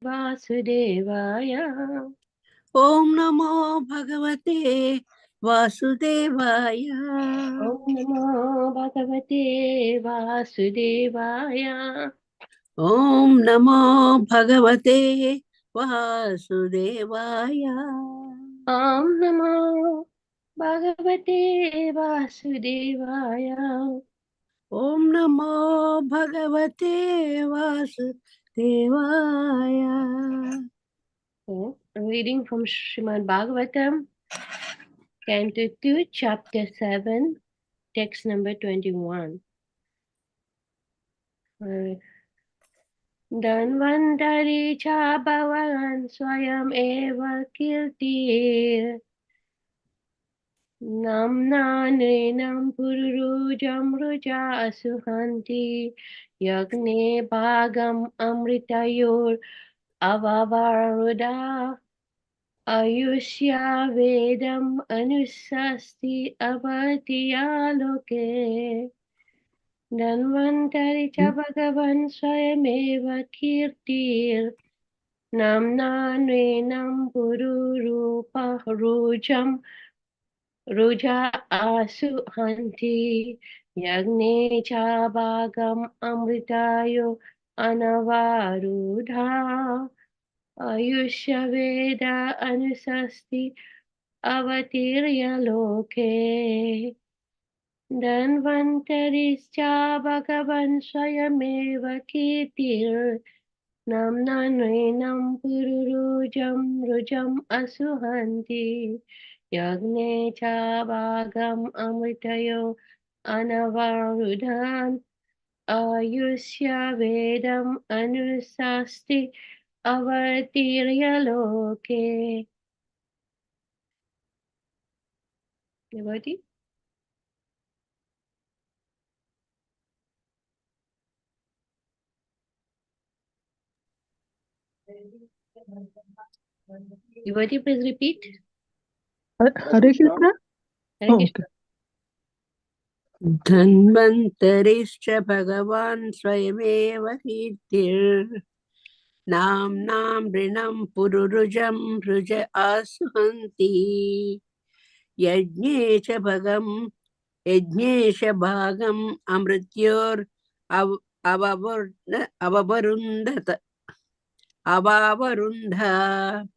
Vasudevaya. Om Namo Bhagavate Vasudevaya. Om Namo Bhagavate Vasudevaya. Om Namo Bhagavate Vasudevaya. Om Namo Bhagavate Vasudevaya. Om Namo Bhagavate Vasudevaya. Reading from Srimad Bhagavatam, Canto 2, Chapter 7, Text number 21. Dhanvantari cha bhavan swayam eva kirtir namna nrinam pururujam ruja asuhanti yagne bhagam amritayor avavaruda ayushya vedam anusasti avatiya loke Dhanvantari cha bhagavan swayameva kirtir namna nrinam pururupa rujam ruja asu hanti yagne cha bhagam amritayo anavarudha ayushya veda anusasti avatirya loke Dhanvantarischa bhagavan swayameva kirtir namna nrinam pururujam rujam asuhanti yagne cha bhagam amritayo anavarudhan ayusya vedam anusasti avatirya loke. Devotee? Devotee, please repeat. Hare Krishna. Hare Krishna. Dhanvantarischa Bhagavan Swayameva Kirtir Namnam Rinam Pururujam Ruja Asuhanti Yajne cha Bhagam Amrityor Avavarundha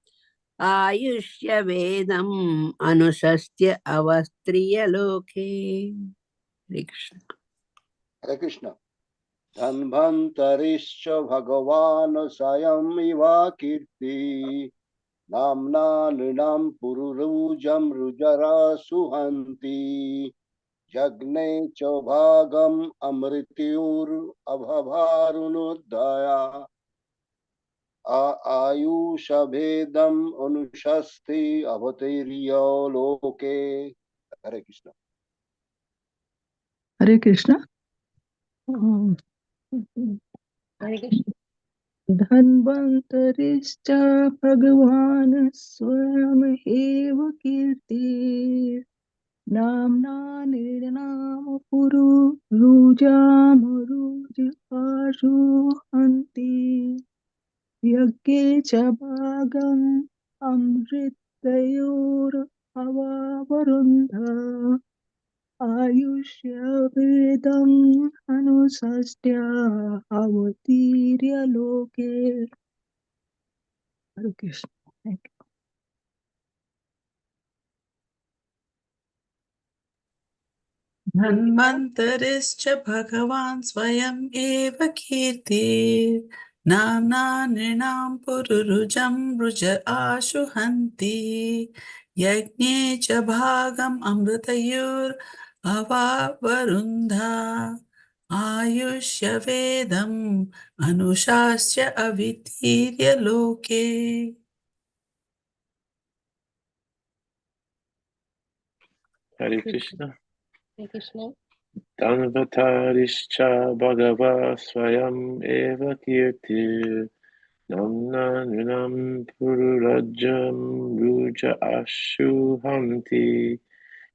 Ayushya Vedam Anusastya Avastriya Loke. Hare Krishna. Hare Krishna. Dhanvantarischa Bhagavan Sayam Iva Kirti Namna Nrinam Pururujam Rujara Suhanti Jagne cha Bhagam Amrityur Abhavarunudaya Ayusha Vedam Anushasti Avatirya Loke. Hare Krishna. Hare Krishna. Hare Krishna. Dhanvantarischa Bhagavan Swayam Kirti Namna Nirnam Puru Rujam Rujashu Hanti Yagge Chabagam Amritayor Avavarundha Ayushya Vedam Anusastya Avatirya Loke. Hare Krishna. Thank you. Dhanvantarischa Bhagavan Swayam Eva Kirti Namna Nrinam Pururujam Ruja Ashuhanti Yagne cha Bhagam Amritayur Avavarundha Ayushya Vedam Anushasya Avitirya Loke. Hare Krishna. Hare Krishna. Dhanvatarischa Bhagava Swayam Eva Kirti Namna Nrinam Pururajam Ruja Ashuhanti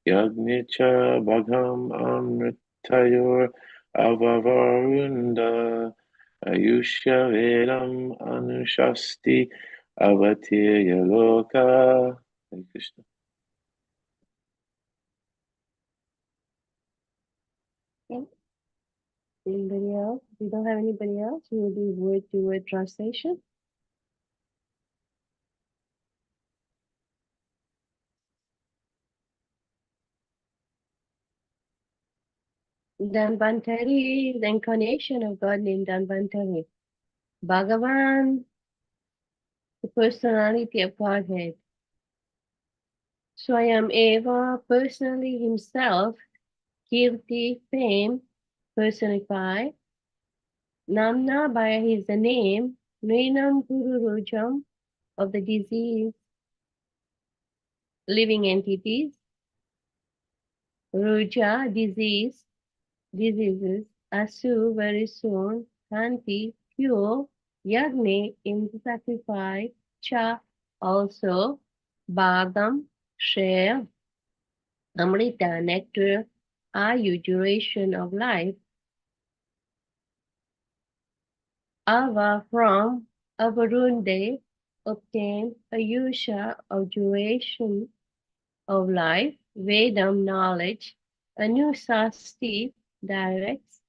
Yagnicha Bhagam Amritayor Avavarunda Ayushya Vedam Anushasti Avatirya Loka. Hare Krishna. Okay. Anybody else? If we don't have anybody else, we will do word-to-word translation. Dhanvantari, the incarnation of God named Dhanvantari. Bhagavan, the personality of Godhead. Swayam Eva, personally himself. Kirti, fame, personified. Namna, by his name. Nrinam Pururujam, of the disease, living entities. Ruja, diseases. Asu, very soon. Kanti, pure. Yagni, in the sacrifice. Cha, also. Bhagam, share. Amrita, nectar. Ayu, duration of life. Ava, from. Avarunde, obtain. Ayusha, of duration of life. Vedam, knowledge. Anusasti, directs.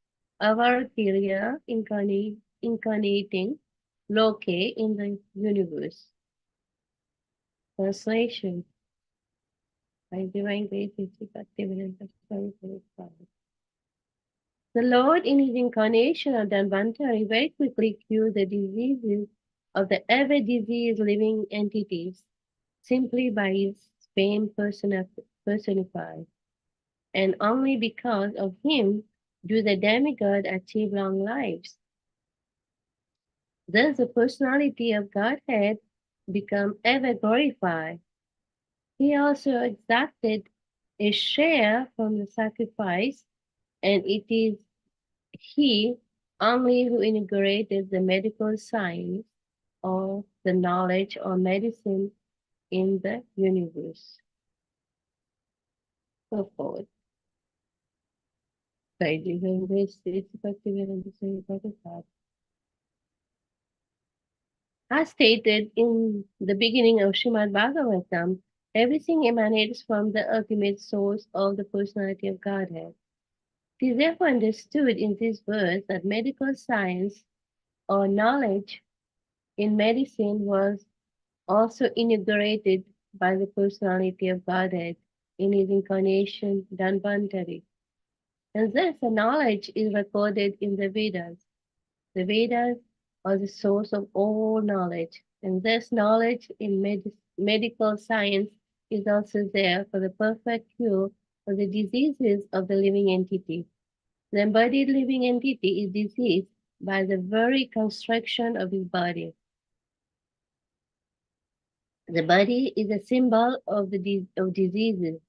Avartirya, incarnating. Loke, in the universe. Translation. By Divine Grace, Bhaktivedanta Swami Prabhupada. The Lord, in his incarnation of Dhanvantari, very quickly cured the diseases of the ever-diseased living entities simply by his fame personified. And only because of him do the demigod achieve long lives. Thus the personality of Godhead become ever glorified. He also exacted a share from the sacrifice, and it is he only who integrated the medical science or the knowledge or medicine in the universe. So forth. By Divine Grace, Bhaktivedanta Swami Prabhupada. As stated in the beginning of Srimad Bhagavatam, everything emanates from the ultimate source of the personality of Godhead. It is therefore understood in this verse that medical science or knowledge in medicine was also inaugurated by the personality of Godhead in his incarnation Dhanvantari. And thus the knowledge is recorded in the Vedas. The Vedas are the source of all knowledge, and thus knowledge in medical science is also there for the perfect cure of the diseases of the living entity. The embodied living entity is diseased by the very construction of his body. The body is a symbol of diseases.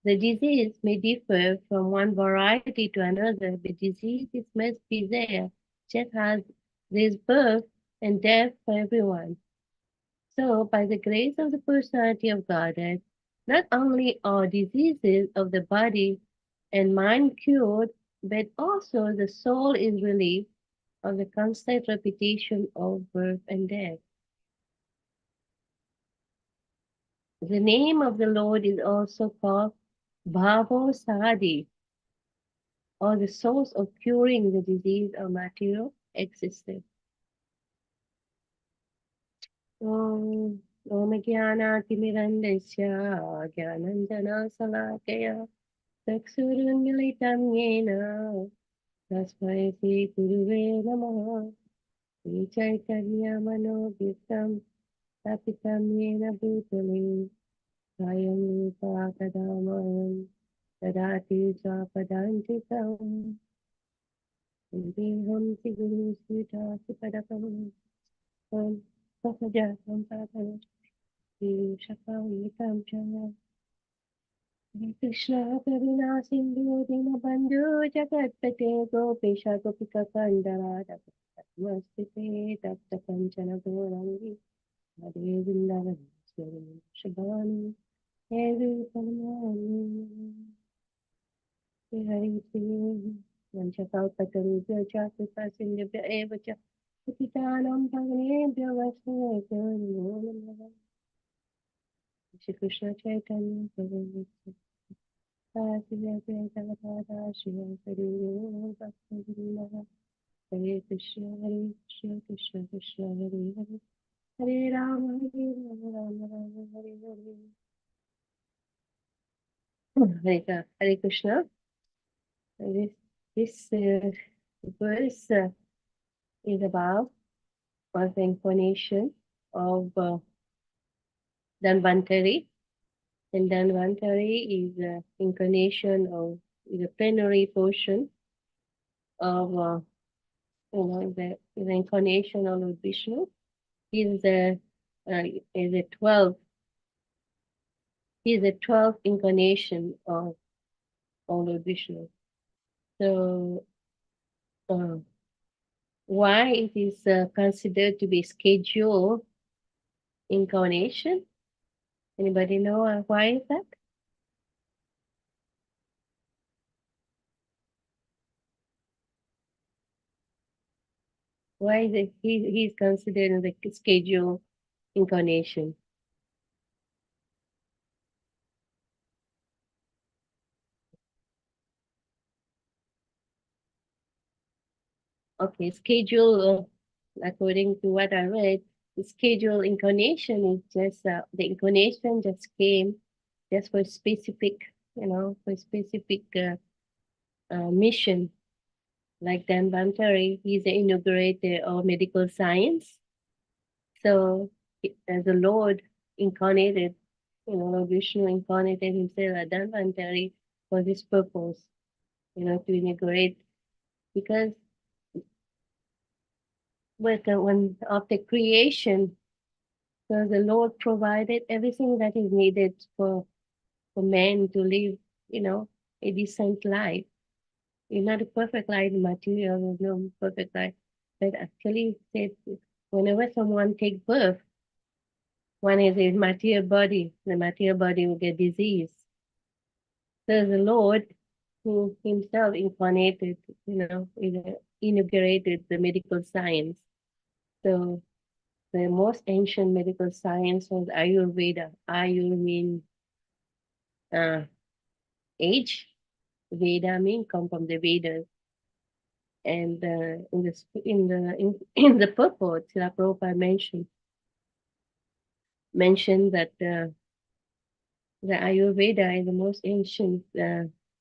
The disease may differ from one variety to another, but diseases must be there, just as there is birth and death for everyone. So, by the grace of the personality of Godhead, not only are diseases of the body and mind cured, but also the soul is relieved of the constant repetition of birth and death. The name of the Lord is also called Bhavo Sadi, or the source of curing the disease of material existence. Om Jnanatimirandasya Jnananjana Salakaya Chakshurunmilitam Yena Tasmai Shri Guruve Namaha Shri Chaitanya Manobhishtam Tapitam Yena Bhutale Swayam Rupa Kadamayan Tadati Swapadantikam Vindeham Siguru Sita Sipadakam Om Sahajatam Padam Shri Shakam Chaya Hare Krishna Karuna Sindhu Dinabandhu Jagatpate Gopesha Gopika Kandara Namaste Tapta Kanchana Gaurangi Hare Vrindavan Shabani Hare Parmani Hare Krishna Vanchakalpatarubhya kripasinubhya eva cha patitanam pavanebhyo vaishnavebhyo namo namaha. Shri Krishna Chaitanya Prabhu Nityananda Gadadhara Shivasari Bhakti Hare Krishna Krishna Krishna Hare Hare Hare Rama Rama Rama Hare Hare. Hare Krishna. This verse is about the incarnation of Dhanvantari, and Dhanvantari is incarnation of the plenary portion of the incarnation of Lord Vishnu. Is the is a 12. He is the 12th incarnation of Lord Vishnu. So why it is considered to be scheduled incarnation? Anybody know why is that? Why is it he's considered in the schedule incarnation? Okay, schedule, according to what I read, the schedule incarnation is just, the incarnation just came just for specific, for specific mission. Like Dan Bantari, he's the inaugurator of medical science. So the Lord incarnated, Lord Vishnu incarnated himself at Dan Bantari for this purpose, to inaugurate, because when after creation, so the Lord provided everything that is needed for man to live, a decent life. It's not a perfect life material, there's no perfect life. But actually said whenever someone takes birth, one is a material body, the material body will get disease. So the Lord who himself incarnated, inaugurated the medical science. So the most ancient medical science was Ayurveda. Ayur means age. Veda means come from the Vedas. And in the purport, Srila Prabhupada mentioned that the Ayurveda is the most ancient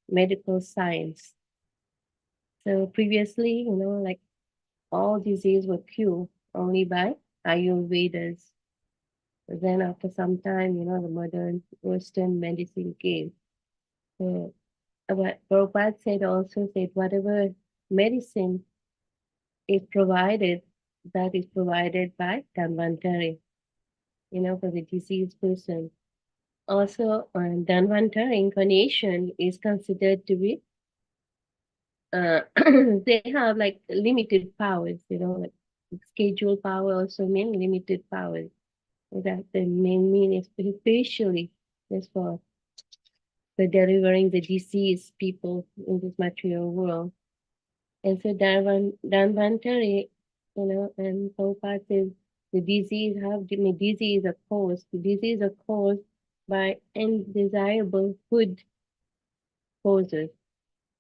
medical science. So previously, like all diseases were cured only by Ayurvedas. Then after some time, the modern Western medicine came. So what Prabhupada said whatever medicine is provided, that is provided by Dhanvantari, for the diseased person. Also, Dhanvantari incarnation is considered to be, they have like limited powers, like schedule power also mean limited powers. That the main meaning is especially just for delivering the diseased people in this material world. And so Dhanvantari, and Prabhupada says the disease are caused. The disease are caused by undesirable food causes.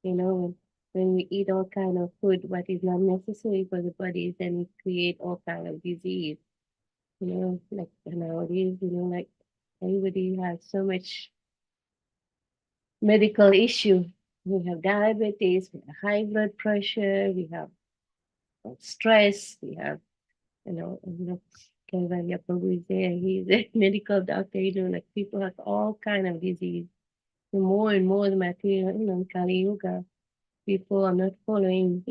When we eat all kind of food, what is not necessary for the body, then it create all kind of disease. Like nowadays, like everybody has so much medical issue. We have diabetes, we have high blood pressure, we have stress, we have, Kaivalya Prabhu is there, he's a medical doctor, like people have all kind of disease. The more and more the material, in Kali Yuga, people are not following,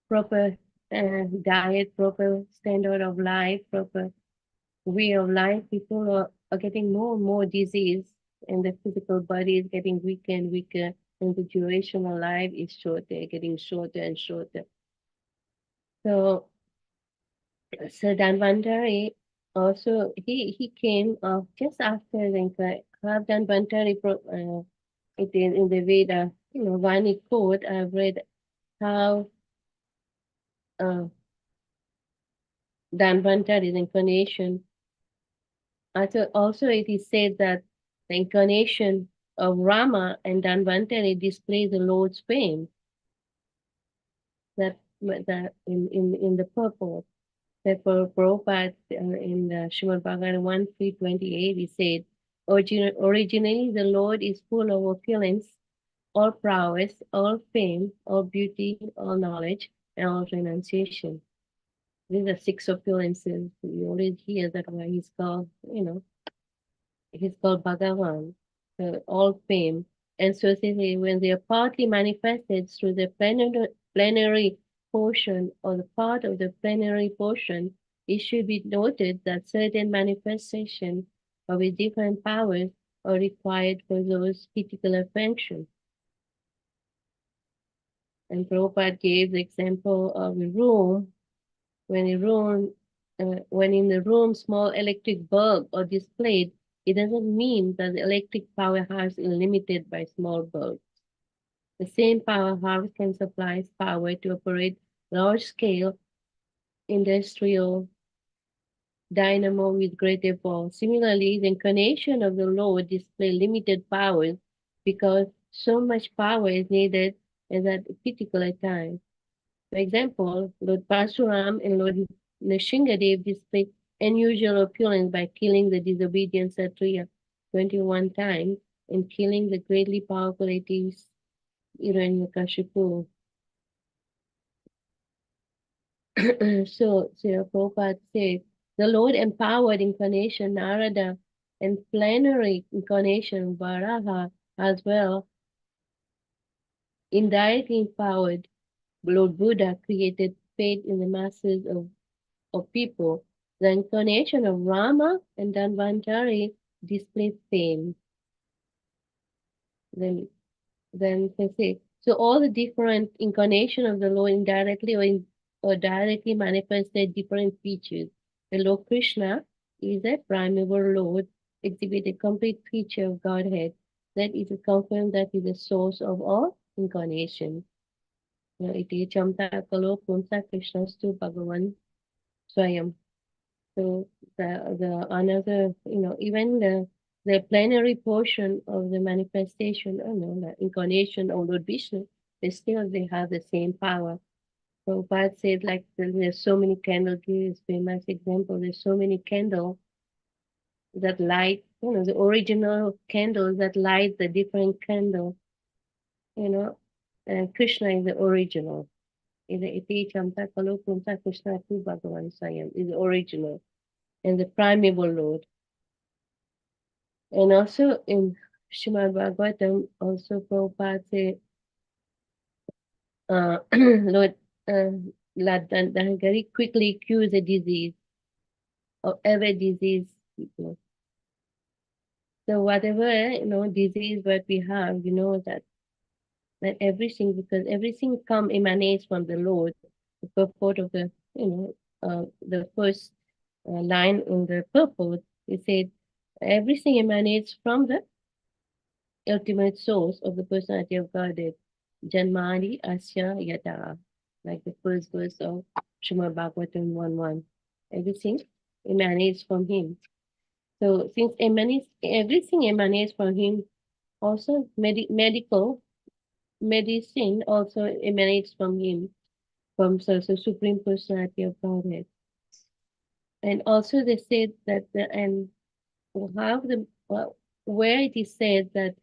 proper diet, proper standard of life, proper way of life. People are getting more and more disease, and the physical body is getting weaker and weaker, and the duration of life is shorter, getting shorter and shorter. So Dhanvantari also, he came just after the Dhanvantari, it in the Veda, Vani quote, I've read how uh, Dhanvantari's incarnation. Also, it is said that the incarnation of Rama and Dhanvantari displays the Lord's fame. That in the purport. Therefore, Prabhupada in the Srimad Bhagavatam 1:328, he said, originally the Lord is full of opulence, all prowess, all fame, all beauty, all knowledge, and all renunciation. These are six opulences. We always hear that why he's called, he's called Bhagavan, all fame. And so when they are partly manifested through the plenary portion or the part of the plenary portion, it should be noted that certain manifestations of the different powers are required for those particular functions. And Prabhupada gave the example of a room. When in the room small electric bulb are displayed, it doesn't mean that the electric powerhouse is limited by small bulbs. The same powerhouse can supply power to operate large-scale industrial dynamo with greater power. Similarly, the incarnation of the Lord display limited powers because so much power is needed at that particular time. For example, Lord Parsuram and Lord Nrsingadev displayed unusual opulence by killing the disobedient Kshatriya 21 times and killing the greatly powerful atheist Hiranyakashipu. So, Prabhupada said, the Lord empowered incarnation Narada and plenary incarnation Varaha as well, indirectly empowered Lord Buddha created faith in the masses of people. The incarnation of Rama and Dhanvantari display fame. Then can say, so all the different incarnation of the Lord indirectly or directly manifested different features. The Lord Krishna is a primeval Lord, exhibit a complete feature of Godhead. That is confirmed that is the source of all incarnation. Iti chamta kalo punsa Krishnastu Bhagavan Swayam. So the another, even the plenary portion of the manifestation, the incarnation of Lord Vishnu, they have the same power. Prabhupada said, like, there's so many candles, gives famous example, there's so many candles that light, the original candles that light the different candle, and Krishna is the original. Iti chamta kalo punsa Krishna tu Bhagavan Swayam is the original and the primeval Lord. And also in Srimad Bhagavatam, also Prabhupada said, Lord Ladangari quickly cures a disease of every disease. So whatever, disease what we have, that everything, because everything emanates from the Lord. The purport of the first line in the purport, it said, everything emanates from the ultimate source of the personality of Godhead. Janmani Asya Yata, like the first verse of Srimad Bhagavatam 1:1. Everything emanates from him. So since everything emanates from him, also medicine also emanates from him, from the Supreme Personality of Godhead. And also they said that where it is said that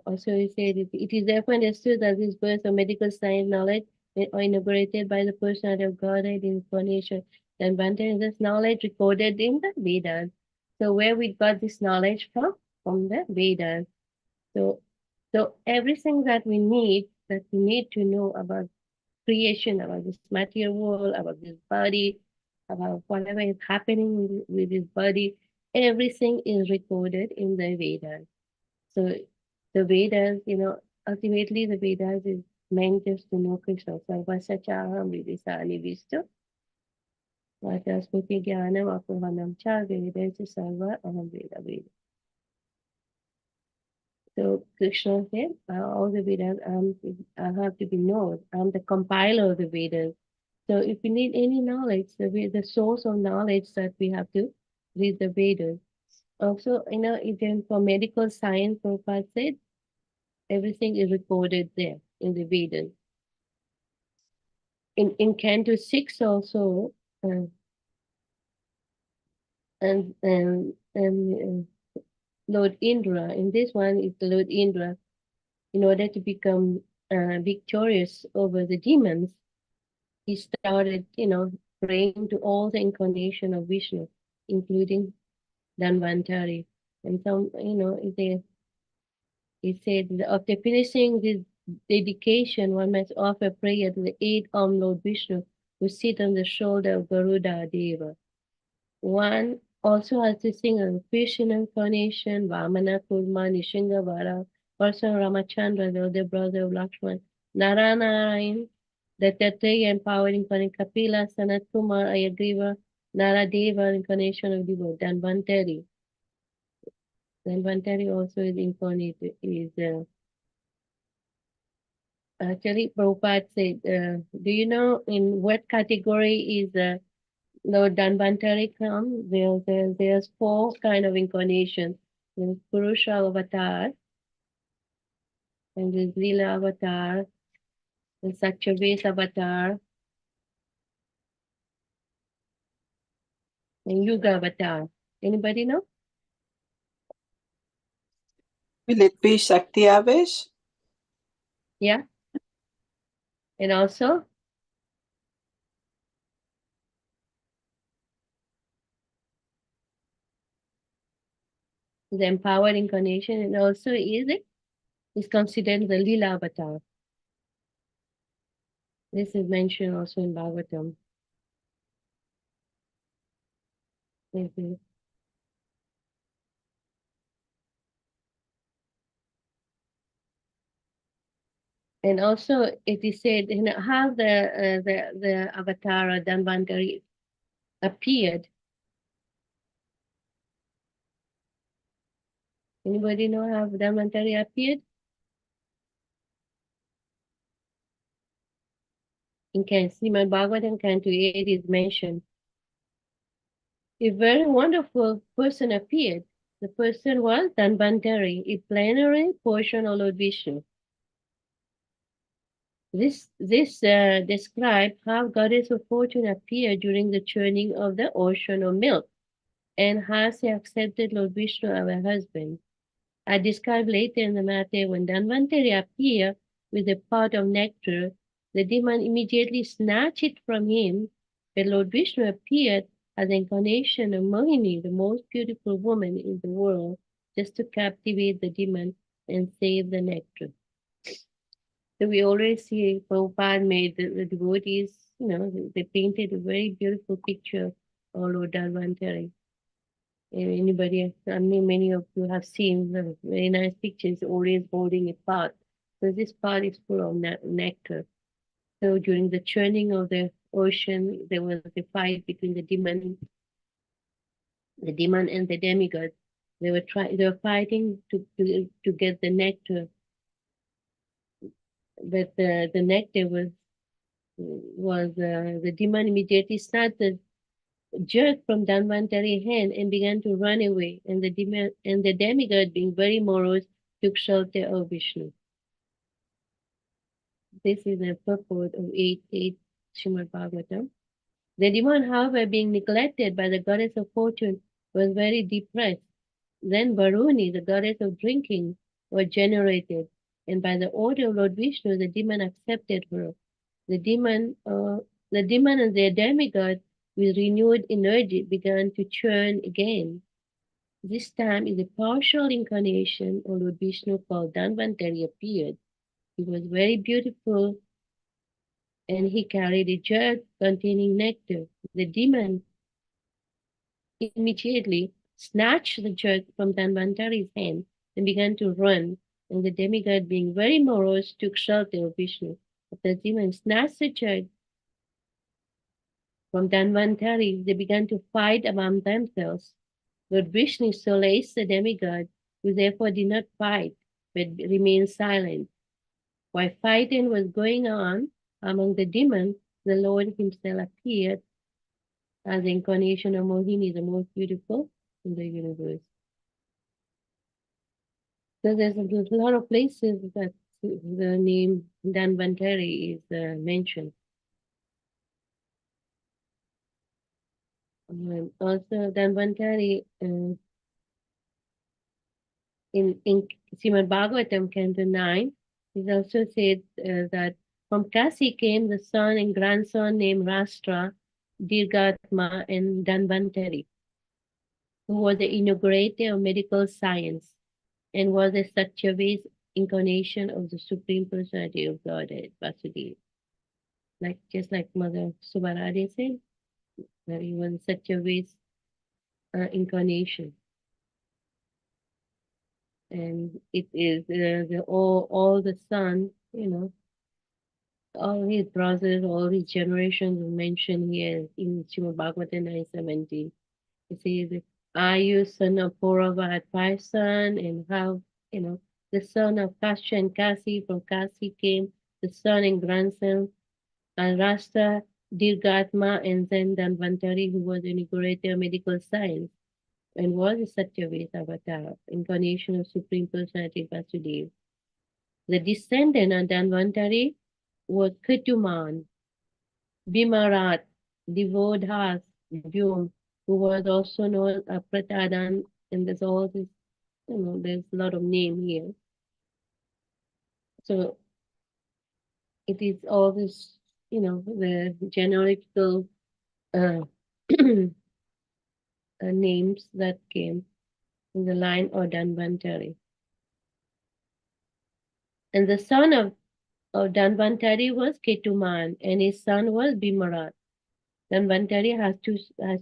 also he said it is therefore understood that this birth of medical science knowledge are inaugurated by the personality of Godhead in incarnation. Then Bhante is this knowledge recorded in the Vedas. So where we got this knowledge from? From the Vedas. So everything that we need to know about creation, about this material world, about this body, about whatever is happening with this body, everything is recorded in the Vedas. So the Vedas, ultimately the Vedas is meant just to know Krishna. Sarvasachaham vidisani vistu. Vachasmiti jnanam apohanam cha vedasi sarva aham veda veda. So Krishna said, all the Vedas I have to be known. I'm the compiler of the Vedas. So if we need any knowledge, the source of knowledge that we have to read the Vedas. Also, even for medical science, Prabhupada said, everything is recorded there in the Vedas. In Canto 6 also, uh, and Lord Indra, in this one is the Lord Indra, in order to become victorious over the demons, he started, praying to all the incarnation of Vishnu, including Dhanvantari. And some, he said, after finishing this dedication, one must offer prayer to the eight armed Lord Vishnu, who sit on the shoulder of Garuda Deva. One also has to sing of Krishna incarnation, Vamana, Kurma, Nishinga, Vara, Parsa Ramachandra, the older brother of Lakshman, Narayana, the Tattaya empowered incarnation, Kapila, Sanat Kumar, Ayagriva, Naradeva, incarnation of Deva, Dhanvantari. Dhanvantari also is incarnate, actually Prabhupada said, do you know in what category is Lord Dhanvantari come? There's four kind of incarnations. There's Purusha avatar, and there's Lila avatar, there's Satyaves avatar, and Yuga avatar. Anybody know? Will it be Shakti Avesh? Yeah. And also the empowered incarnation, and also is considered the Lila avatar. This is mentioned also in Bhagavatam. Mhm. And also it is said, how the avatar Dhanvantari appeared. Anybody know how Dhanvantari appeared? In Srimad Bhagavatam Canto 8 is mentioned. A very wonderful person appeared. The person was Dhanvantari, a plenary portion of Lord Vishnu. This describes how Goddess of Fortune appeared during the churning of the ocean of milk, and how she accepted Lord Vishnu as her husband. I describe later in the matter when Dhanvantari appeared with a pot of nectar, the demon immediately snatched it from him, but Lord Vishnu appeared as the incarnation of Mohini, the most beautiful woman in the world, just to captivate the demon and save the nectar. So we always see Prabhupada made the devotees, they painted a very beautiful picture of Lord Dhanvantari. Anybody, many of you have seen the very nice pictures, always holding a pot. So this pot is full of nectar. So during the churning of the ocean, there was a fight between the demon and the demigod. They were fighting to get the nectar, but the nectar was the demon immediately started jerked from Dhanvantari's hand and began to run away, and the demigod, being very morose, took shelter of Vishnu. This is the purport of 8.8 Srimad Bhagavatam. The demon, however, being neglected by the goddess of fortune, was very depressed. Then Varuni, the goddess of drinking, was generated, and by the order of Lord Vishnu, the demon accepted her. The demon and their demigod, with renewed energy, began to churn again. This time, is a partial incarnation of Lord Vishnu called Dhanvantari appeared. He was very beautiful, and he carried a jug containing nectar. The demon immediately snatched the jug from Dhanvantari's hand and began to run, and the demigod, being very morose, took shelter of Vishnu. But the demon snatched the jug from Dhanvantari, they began to fight among themselves. Lord Vishnu solaced the demigod, who therefore did not fight. but remained silent. While fighting was going on among the demons, the Lord himself appeared as the incarnation of Mohini, the most beautiful in the universe. So there's a lot of places that the name Danvantari is mentioned. Also, Danvantari in Srimad Bhagavatam, Canto 9, it also said that from Kasi came the son and grandson named Rashtra, Dirgatma, and Danvantari, who was the inaugurator of medical science and was a Satyaved incarnation of the Supreme Personality of Godhead, Vasudeva. Just like Mother Subharadi said, that he was Satyaved incarnation. And it is all the son, all his brothers, all his generations mentioned here in Srimad Bhagavatam 9:17. It says, Ayu, son of Purava, had 5 sons, and how, the son of Kasha and Kasi, from Kasi came the son and grandson, and Rasta, Dirgatma, and then Danvantari, who was an integrator of medical science, and was a Satyaved avatar, incarnation of Supreme Personality Vasudeva. The descendant of Danvantari was Ketuman, Bimarat, Devodhas, Vyom, who was also known as Pratadan, and there's all this, there's a lot of name here. So it is all this, the genealogical names that came in the line of Danvantari. And the son of Danvantari was Ketuman, and his son was Bimarat. Danvantari has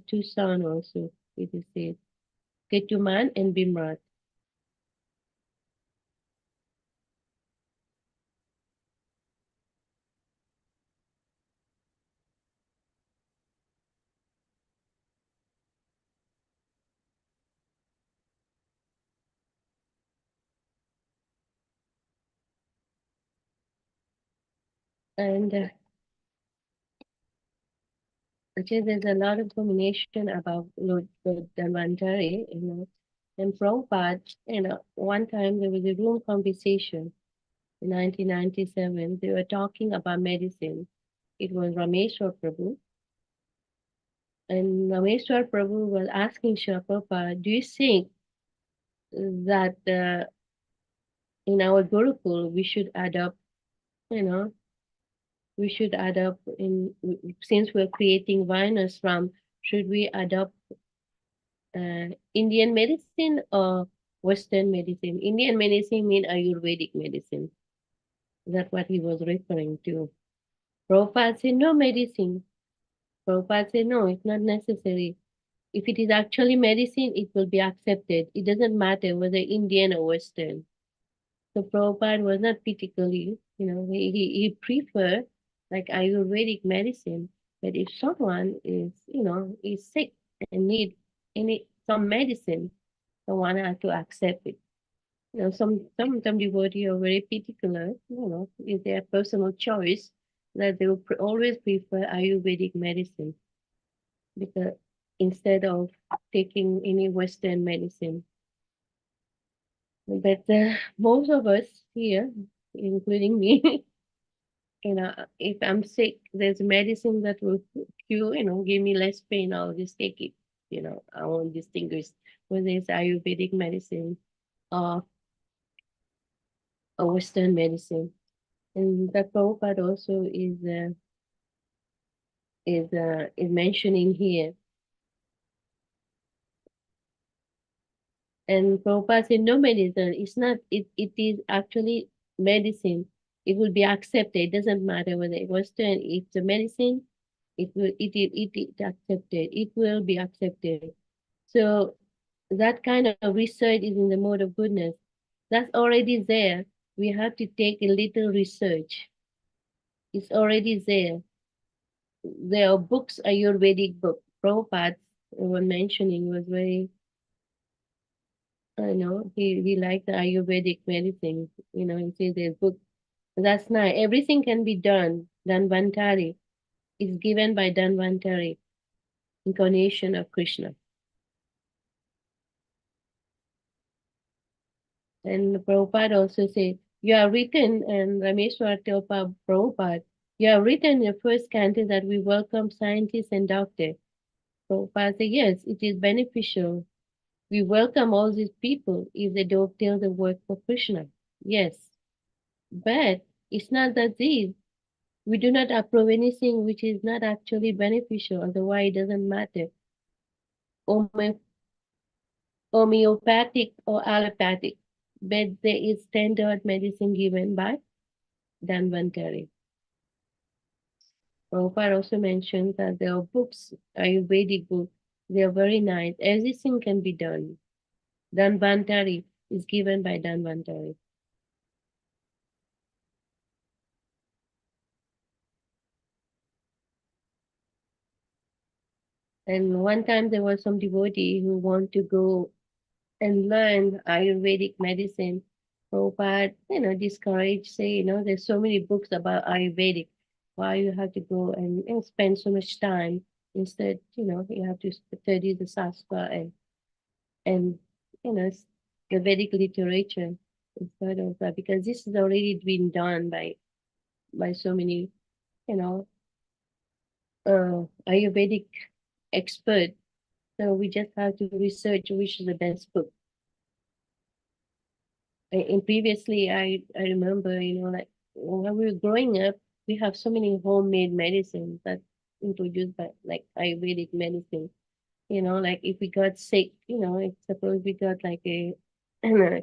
two sons also, it is said, Ketuman and Bimrat. And actually, there's a lot of information about Lord Dhanvantari, and Prabhupada, one time there was a room conversation in 1997. They were talking about medicine. It was Rameshwar Prabhu. And Rameshwar Prabhu was asking Srila Prabhupada, do you think that in our Gurukul we should adopt, since we're creating Varnas from, should we adopt Indian medicine or Western medicine? Indian medicine means Ayurvedic medicine. That's what he was referring to. Prabhupada said, no medicine. Prabhupada said, no, it's not necessary. If it is actually medicine, it will be accepted. It doesn't matter whether Indian or Western. So Prabhupada was not particularly, he preferred like Ayurvedic medicine. But if someone is sick and need some medicine, someone has to accept it. Some devotees are very particular, is their personal choice that they will always prefer Ayurvedic medicine because instead of taking any Western medicine. But most of us here, including me, if I'm sick, there's medicine that will cure, give me less pain, I'll just take it. I won't distinguish whether it's Ayurvedic medicine or a Western medicine. And that Prabhupada also is mentioning here. And Prabhupada said, no medicine. It's not. It is actually medicine. It will be accepted. It doesn't matter whether it Western. It's a medicine. It is accepted. It will be accepted. So that kind of research is in the mode of goodness. That's already there. We have to take a little research. It's already there. There are books, Ayurvedic book. Prabhupada was mentioning was very I know he liked the Ayurvedic medicine. He says there's book. That's nice. Everything can be done. Dhanvantari is given by Dhanvantari, incarnation of Krishna. And Prabhupada also said, you are written, and Rameshwar told Prabhupada, you are written in the first canto that we welcome scientists and doctors. Prabhupada said, yes, it is beneficial. We welcome all these people if they dovetail the work for Krishna. Yes, but it's not that these. We do not approve anything which is not actually beneficial, otherwise it doesn't matter. Home- Homeopathic or allopathic, but there is standard medicine given by Dhanvantari. Prabhupada also mentions that there are books, Ayurvedic books, they are very nice. Everything can be done. Dhanvantari is given by Dhanvantari. And one time there was some devotee who want to go and learn Ayurvedic medicine. Prabhupada, discourage, say, there's so many books about Ayurvedic. Why you have to go and spend so much time? Instead, you have to study the Shastra and the Vedic literature instead of that, because this has already been done by so many, you know, Ayurvedic experts. So we just have to research which is the best book. And previously, I remember, like when we were growing up, we have so many homemade medicines that introduced by like Ayurvedic medicine. Like if we got sick, if suppose we got like a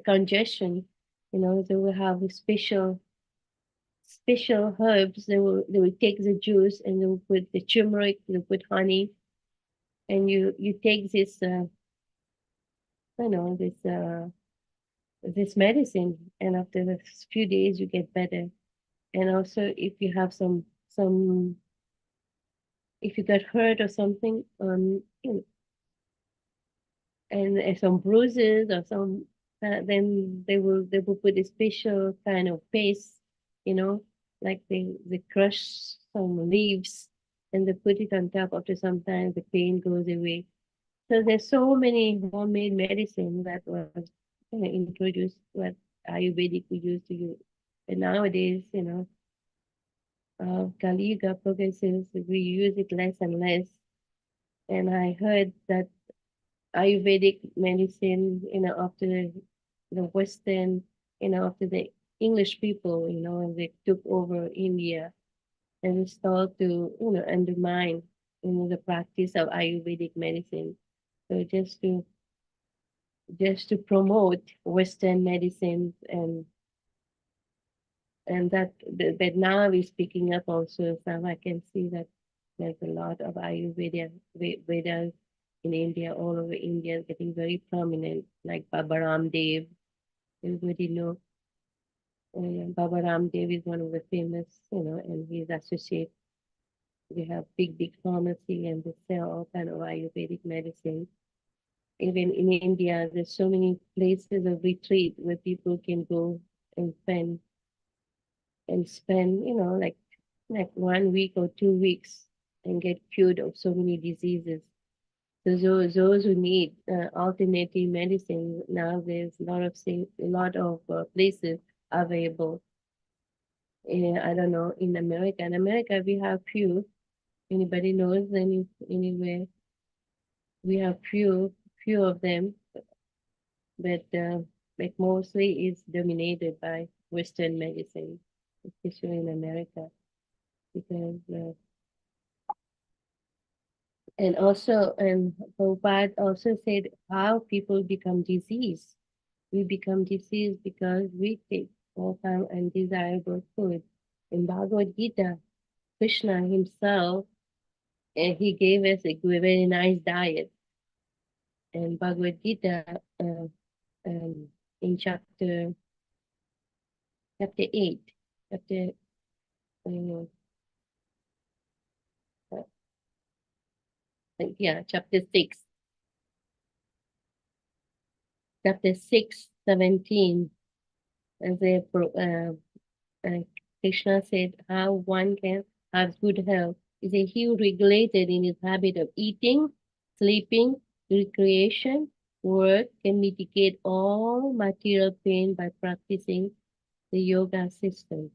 congestion, they will have a special herbs. They will take the juice and they will put the turmeric, they will put honey, and you take this, this medicine, and after a few days you get better. And also, if you have some, if you got hurt or something, and some bruises or some, then they will put a special kind of paste, you know, like they crush some leaves and they put it on top. After some time, the pain goes away. So there's so many homemade medicine that was introduced, what Ayurvedic we used to use. And nowadays, Kali Yuga progresses, we use it less and less. And I heard that Ayurvedic medicine, after the Western, after the English people, they took over India and they started to, undermine, the practice of Ayurvedic medicine. So just to promote Western medicines, and that now is picking up also. So I can see that there's a lot of Ayurveda Vedas in India, all over India, getting very prominent, like Baba Ramdev. Everybody know Baba Ramdev is one of the famous, and he's associate. We have big pharmacy and they sell all kind of Ayurvedic medicine. Even in India, there's so many places of retreat where people can go and spend, like 1 week or 2 weeks and get cured of so many diseases. So those who need alternative medicine, now there's a lot of places available. I don't know, in America. In America, we have few. Anybody knows anywhere? We have few of them, but like mostly is dominated by Western medicine, especially in America, because and also, Prabhupada also said how people become diseased. We become diseased because we take all kind of undesirable food. In Bhagavad Gita, Krishna himself, he gave us a very nice diet. And Bhagavad Gita, in chapter 8, chapter, uh, chapter 6, chapter 6:17, as Krishna said, how one can have good health is a he who regulated in his habit of eating, sleeping, recreation, work, can mitigate all material pain by practicing the yoga system.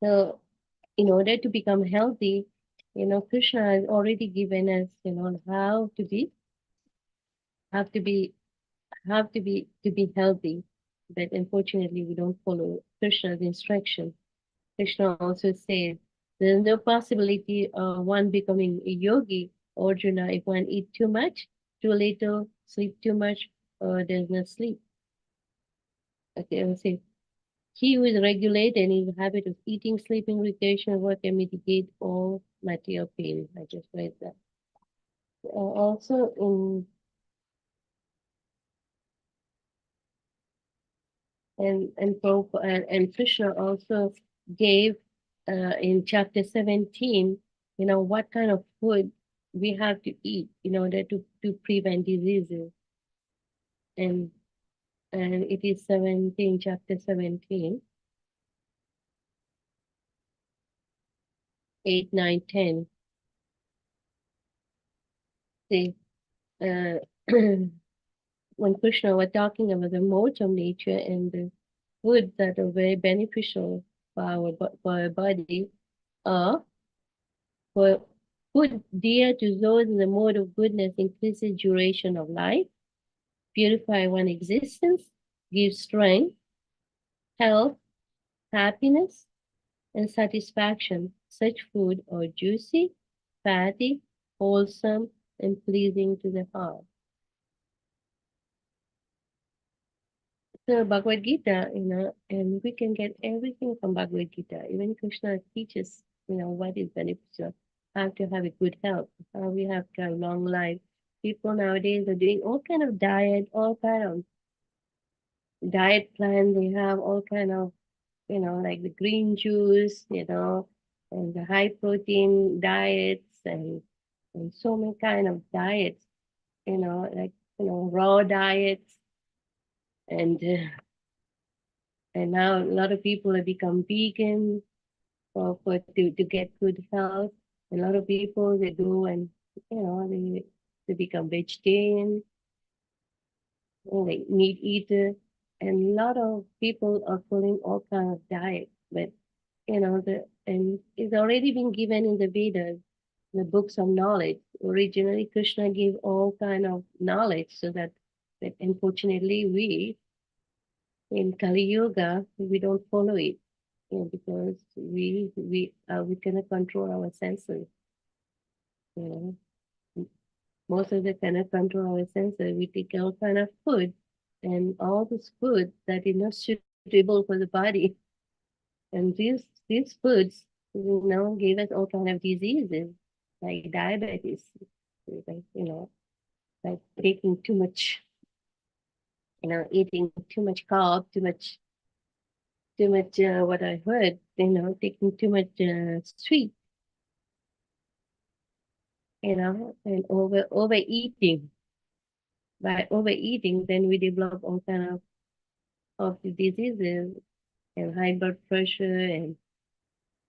So in order to become healthy, Krishna has already given us, how to be, have to be, to be healthy. But unfortunately, we don't follow Krishna's instruction. Krishna also said, there's no possibility of one becoming a yogi, Arjuna, if one eat too much, too little, sleep too much, or there's no sleep. Okay, I will say, he who is regulated in his habit of eating, sleeping, recreation, work, can mitigate all material pain. I just read that. Also in and Krishna also gave in chapter 17, what kind of food we have to eat in order to prevent diseases. And it is 17, chapter 17, 8, 9, 10. See, when Krishna was talking about the modes of nature and the foods that are very beneficial for our body, are for food dear to those in the mode of goodness increases duration of life, purify one existence, gives strength, health, happiness, and satisfaction. Such food are juicy, fatty, wholesome, and pleasing to the heart. So Bhagavad Gita, and we can get everything from Bhagavad Gita. Even Krishna teaches, what is beneficial, how to have a good health, how we have to have long life. People nowadays are doing all kind of diet, all kind of diet plan. They have all kind of, like the green juice, and the high protein diets and so many kind of diets, like, raw diets. And now a lot of people have become vegan to get good health. A lot of people, they go and, they become vegetarian, like meat eater. And a lot of people are following all kind of diet. But, and it's already been given in the Vedas, the books of knowledge. Originally, Krishna gave all kind of knowledge so that unfortunately in Kali Yuga, we don't follow it, because we cannot control our senses. You Most of the cannot control our senses. We take all kind of food, and all this food that is not suitable for the body, and these foods, give us all kind of diseases like diabetes, like like taking too much, eating too much carb, too much, what I heard, taking too much sweet, and overeating. By overeating, then we develop all kind of the diseases and high blood pressure and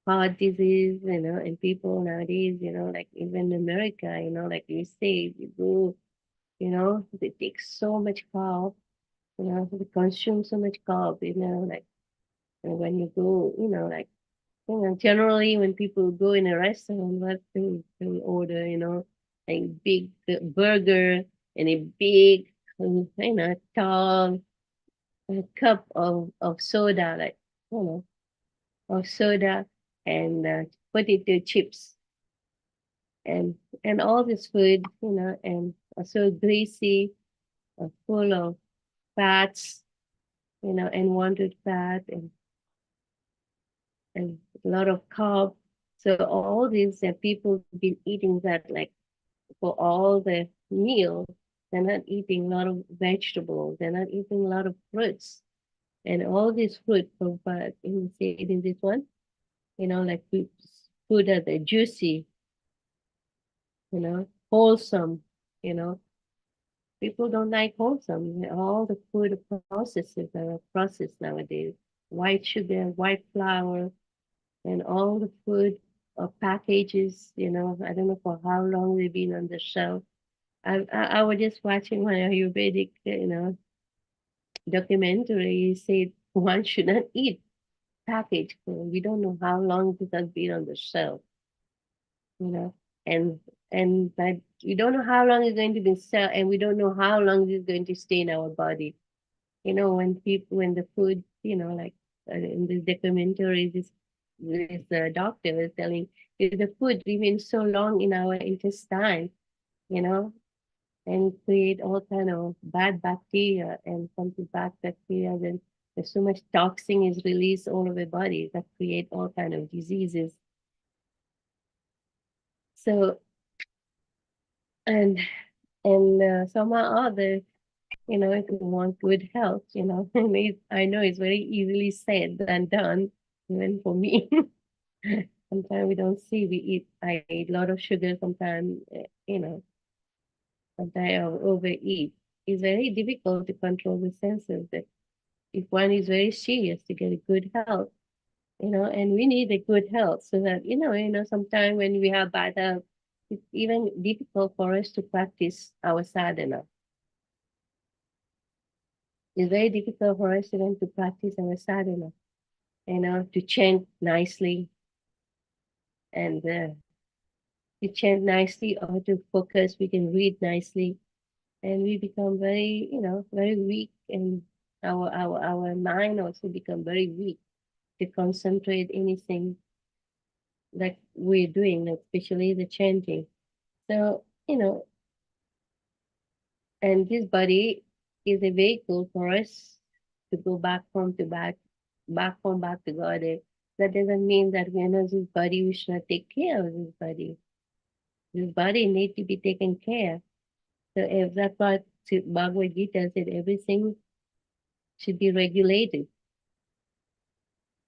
heart disease, and people nowadays, like even in America, like you say, you go, they take so much carb, they consume so much carb, like, and when you go, like, generally when people go in a restaurant, what they order, like big burger and a big, tall cup of soda, like, of soda and potato chips and all this food, and are so greasy, full of fats, unwanted fat and a lot of carb. So all these people been eating that, like, for all the meal. They're not eating a lot of vegetables. They're not eating a lot of fruits. And all this fruit, Prabhupada, say it in this one, like food that are juicy, wholesome, you know. People don't like wholesome. All the food processes are processed nowadays. White sugar, white flour, and all the food packages, I don't know for how long they've been on the shelf. I was just watching one Ayurvedic, documentary. It said one should not eat packaged food. We don't know how long this has been on the shelf, you know, and that we don't know how long it's going to be sell, and we don't know how long it's going to stay in our body. When the food, like in this documentary, this doctor was telling, if the food remains so long in our intestine, you know, and create all kind of bad bacteria, and from the bad bacteria, then there's so much toxin is released all over the body that create all kind of diseases. So and somehow or other, if you want good health, and I know it's very easily said than done, even for me. Sometimes we don't see, I eat a lot of sugar sometimes, sometimes I overeat. It's very difficult to control the senses, but if one is very serious to get a good health, and we need a good health so that, sometimes when we have bad health, it's even difficult for us to practice our sadhana. It's very difficult for us even to practice our sadhana, to chant nicely and to chant nicely or to focus. We can read nicely, and we become very, very weak, and our mind also become very weak to concentrate anything that we're doing, especially the chanting. So, and this body is a vehicle for us to go back home to back home, back to God. That doesn't mean that when us this body, we should not take care of this body. This body needs to be taken care. So if that's what Bhagavad Gita said, everything should be regulated,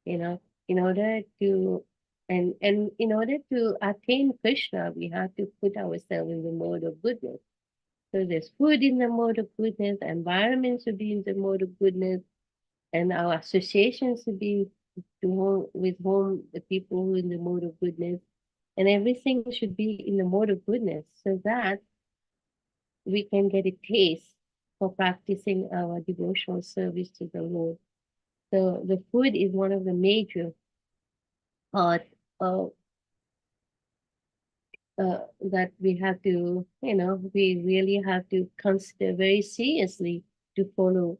you know, in order to and in order to attain Krishna, we have to put ourselves in the mode of goodness. So there's food in the mode of goodness, environment should be in the mode of goodness, and our associations should be with whom the people who are in the mode of goodness, and everything should be in the mode of goodness, so that we can get a taste for practicing our devotional service to the Lord. So the food is one of the major part of that we have to, we really have to consider very seriously to follow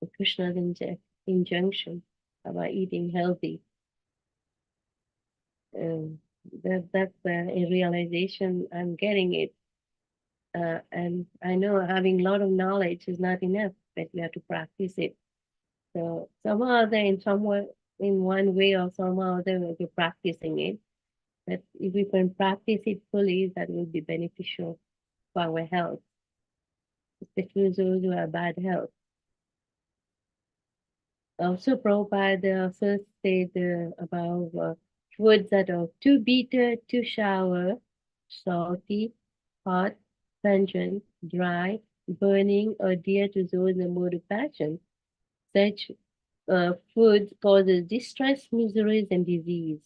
the Krishna's injunction about eating healthy. Um, that's a realization I'm getting it. And I know having a lot of knowledge is not enough, but we have to practice it. So somehow other in one way or somehow other we're practicing it. But if we can practice it fully, that will be beneficial for our health, especially those who have bad health. Also, Prabhupada also said about foods that are too bitter, too sour, salty, hot, pungent, dry, burning, or dear to those in the mode of passion. Such food causes distress, miseries, and disease.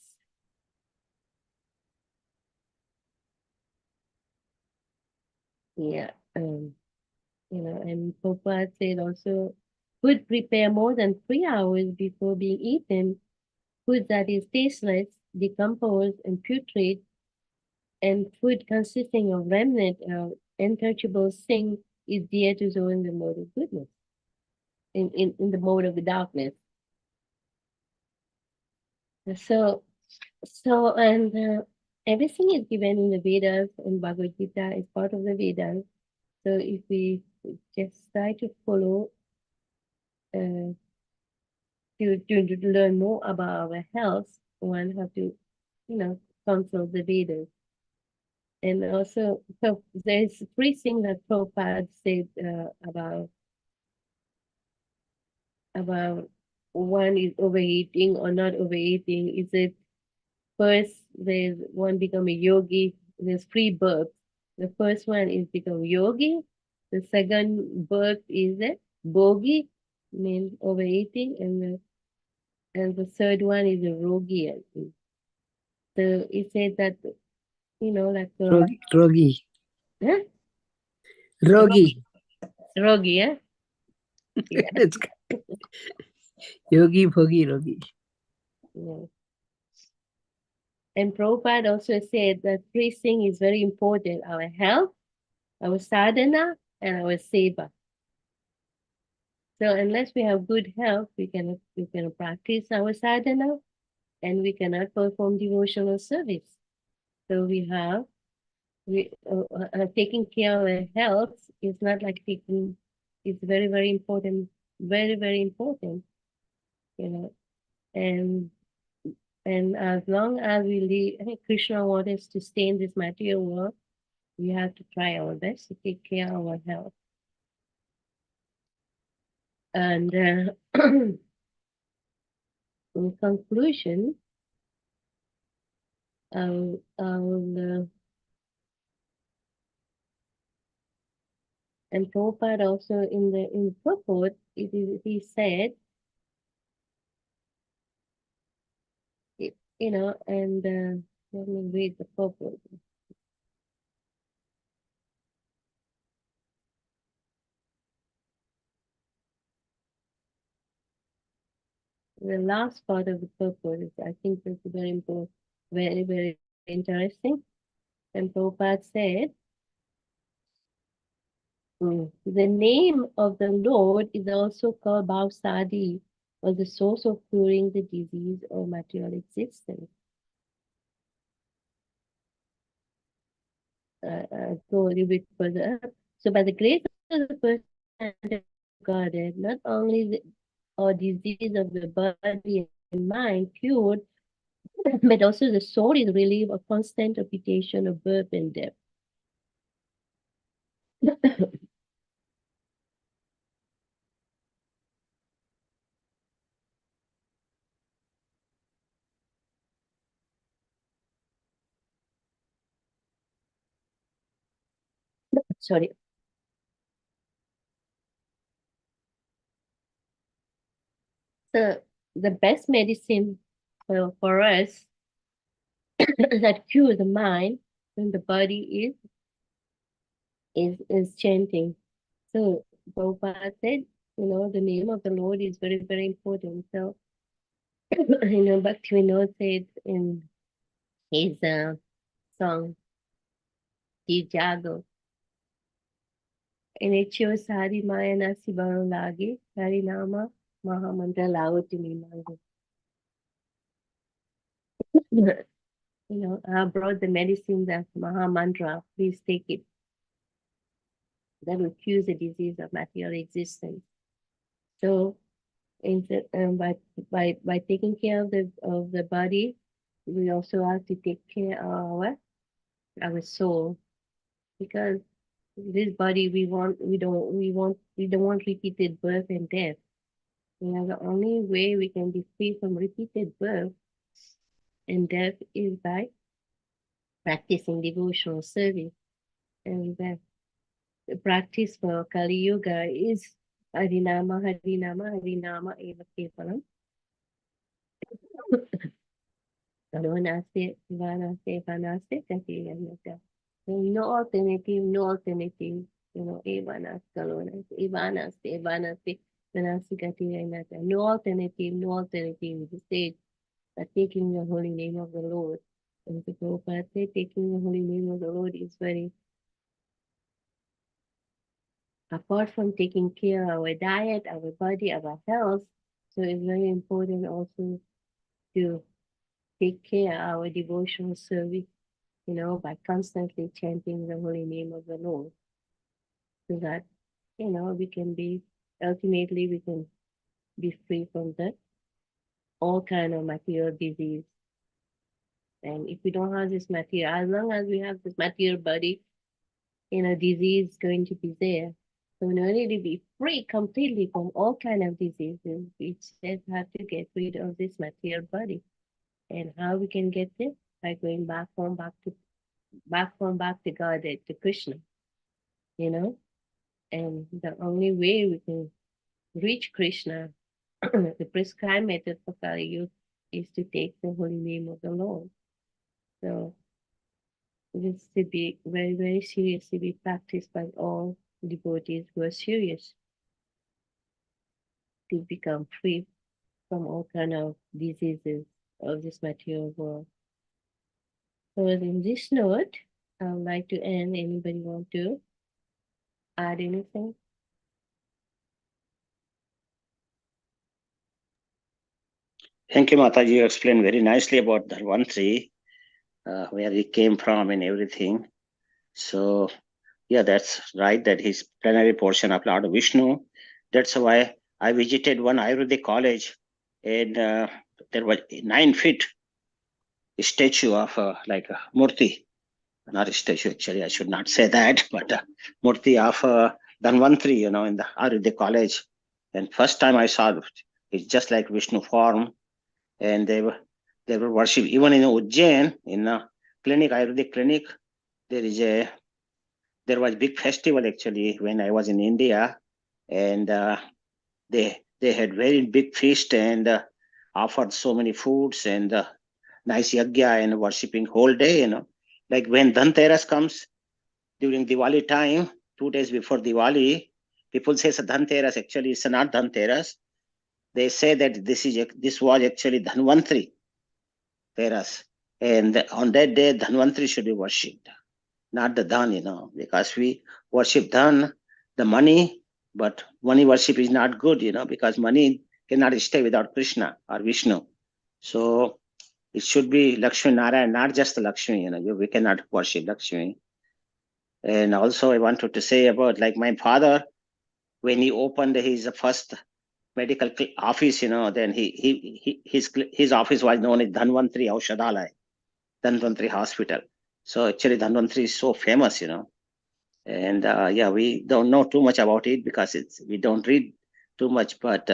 Yeah, and Prabhupada said also, food prepare more than 3 hours before being eaten. Food that is tasteless, decomposed, and putrid, and food consisting of remnant of untouchable sin is dear to those in the mode of goodness, in the mode of the darkness. So, and everything is given in the Vedas, and Bhagavad Gita is part of the Vedas. So if we just try to follow, to learn more about our health, one have to, consult the Vedas. And also, so there's three things that Prabhupada said about one is overeating or not overeating. Is it First, there's one become a yogi. There's three births. The first one is become yogi. The second birth is a bogi, means overeating, and the third one is a rogi. I think. So it said that like Rogi. huh? Rogi. Rogi, yeah, yeah. That's good. Yogi, Bhogi, Rogi. Yeah. And Prabhupada also said that three things is very important: our health, our sadhana, and our seva. So unless we have good health, we cannot practice our sadhana, and we cannot perform devotional service. So taking care of our health is not like taking. It's very very important, very very important. You know, and as long as we live, I think Krishna wants us to stay in this material world. We have to try our best to take care of our health. And in conclusion, I'll and Prabhupada also in purport, he said, and let me read the purport. The last part of the purport is, I think, is very important, very very interesting. And Prabhupada said, the name of the Lord is also called Bhavsadi, or the source of curing the disease of material existence. Go a little bit further up. So by the grace of the person Godhead, not only or disease of the body and mind cured, but also the soul is relieved of constant repetition of birth and death. Sorry. So the best medicine for us that cures the mind and the body is chanting. So Prabhupada said, the name of the Lord is very, very important. So, Bhaktivinoda said in his song, Di Jago, Enecho Sari Maya Nasi Baro Lage, Hari Nama Mahamantra Laoti Mimango. I brought the medicine, that Maha Mantra, please take it. That will cure the disease of material existence. So, by taking care of the body, we also have to take care of our soul, because this body we don't want repeated birth and death. The only way we can be free from repeated birth and death is by practicing devotional service. And the practice for Kali Yuga is Harinama, Harinama, Harinama Eva Kevalam. Kalonase, Ivanaste, Vanaste, Tatiyamata. No alternative, no alternative. Evanas, Kalonas, Ivanaste, Vanaste, Vanasti, Katiyamata. No alternative, no alternative. The state taking the holy name of the Lord. And the Prabhupada said, taking the holy name of the Lord is very, apart from taking care of our diet, our body, our health, so it's very important also to take care of our devotional service, by constantly chanting the holy name of the Lord, so that, ultimately we can be free from all kind of material disease. And if we don't have this material, as long as we have this material body, disease is going to be there. So in order to be free completely from all kind of diseases, we just have to get rid of this material body. And how we can get there? By going back home, back to God, to Krishna, you know? And the only way we can reach Krishna, the prescribed method for Kali Yuga, is to take the holy name of the Lord. So this to be very, very seriously be practiced by all devotees who are serious to become free from all kind of diseases of this material world. So in this note, I would like to end. Anybody want to add anything? Thank you, Mataji. You explained very nicely about Dharvantri, where he came from and everything. So, yeah, that's right. That his plenary portion of Lord Vishnu. That's why I visited one Ayurvedic college, and there was 9 feet statue of like a Murti, not a statue actually. I should not say that, but Murti of Dhanvantri, in the Ayurvedic college. And first time I saw it's just like Vishnu form, and they were worship even in Ujjain in a clinic, Ayurvedic clinic. There was big festival actually when I was in India, and they had very big feast and offered so many foods and nice yagya and worshipping whole day. Like when Dhanteras comes during Diwali time, 2 days before Diwali, people say it's a Dhanteras. Actually, it's not Dhanteras. They say that this was actually Dhanvantri Teras, and on that day Dhanvantri should be worshipped, not the Dhan, because we worship Dhan, the money, but money worship is not good, because money cannot stay without Krishna or Vishnu. So it should be Lakshmi Narayan, not just Lakshmi, we cannot worship Lakshmi. And also I wanted to say about like my father, when he opened his first medical office, then his office was known as Dhanvantri Aushadhalaya, Dhanvantri Hospital. So actually Dhanvantri is so famous, and yeah, we don't know too much about it because we don't read too much, but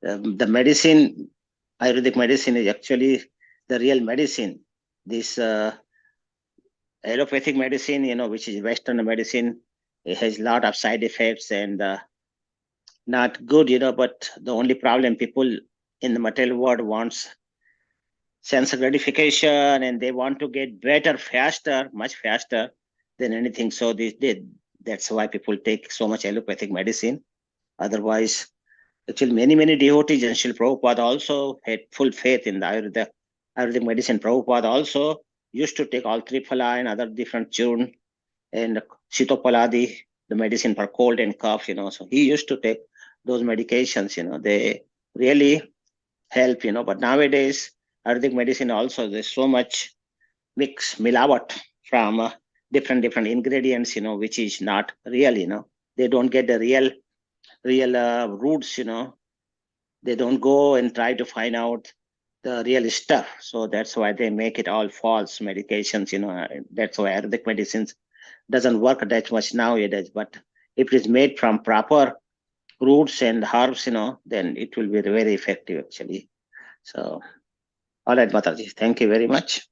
the medicine, Ayurvedic medicine is actually the real medicine. This allopathic medicine, which is Western medicine, it has a lot of side effects and not good, but the only problem people in the material world wants sense gratification and they want to get better faster, much faster than anything. So that's why people take so much allopathic medicine. Otherwise, actually, many devotees and Srila Prabhupada also had full faith in the Ayurvedic medicine. Prabhupada also used to take all Triphala and other different churn and Sitopaladi, the medicine for cold and cough, So he used to take those medications, they really help, But nowadays, Ayurvedic medicine also, there's so much milawat from different ingredients, which is not real, They don't get the real roots, They don't go and try to find out the real stuff. So that's why they make it all false medications, That's why Ayurvedic medicines doesn't work that much nowadays. But if it is made from proper roots and herbs, then it will be very effective actually. So, all right, Mataji, thank you very much.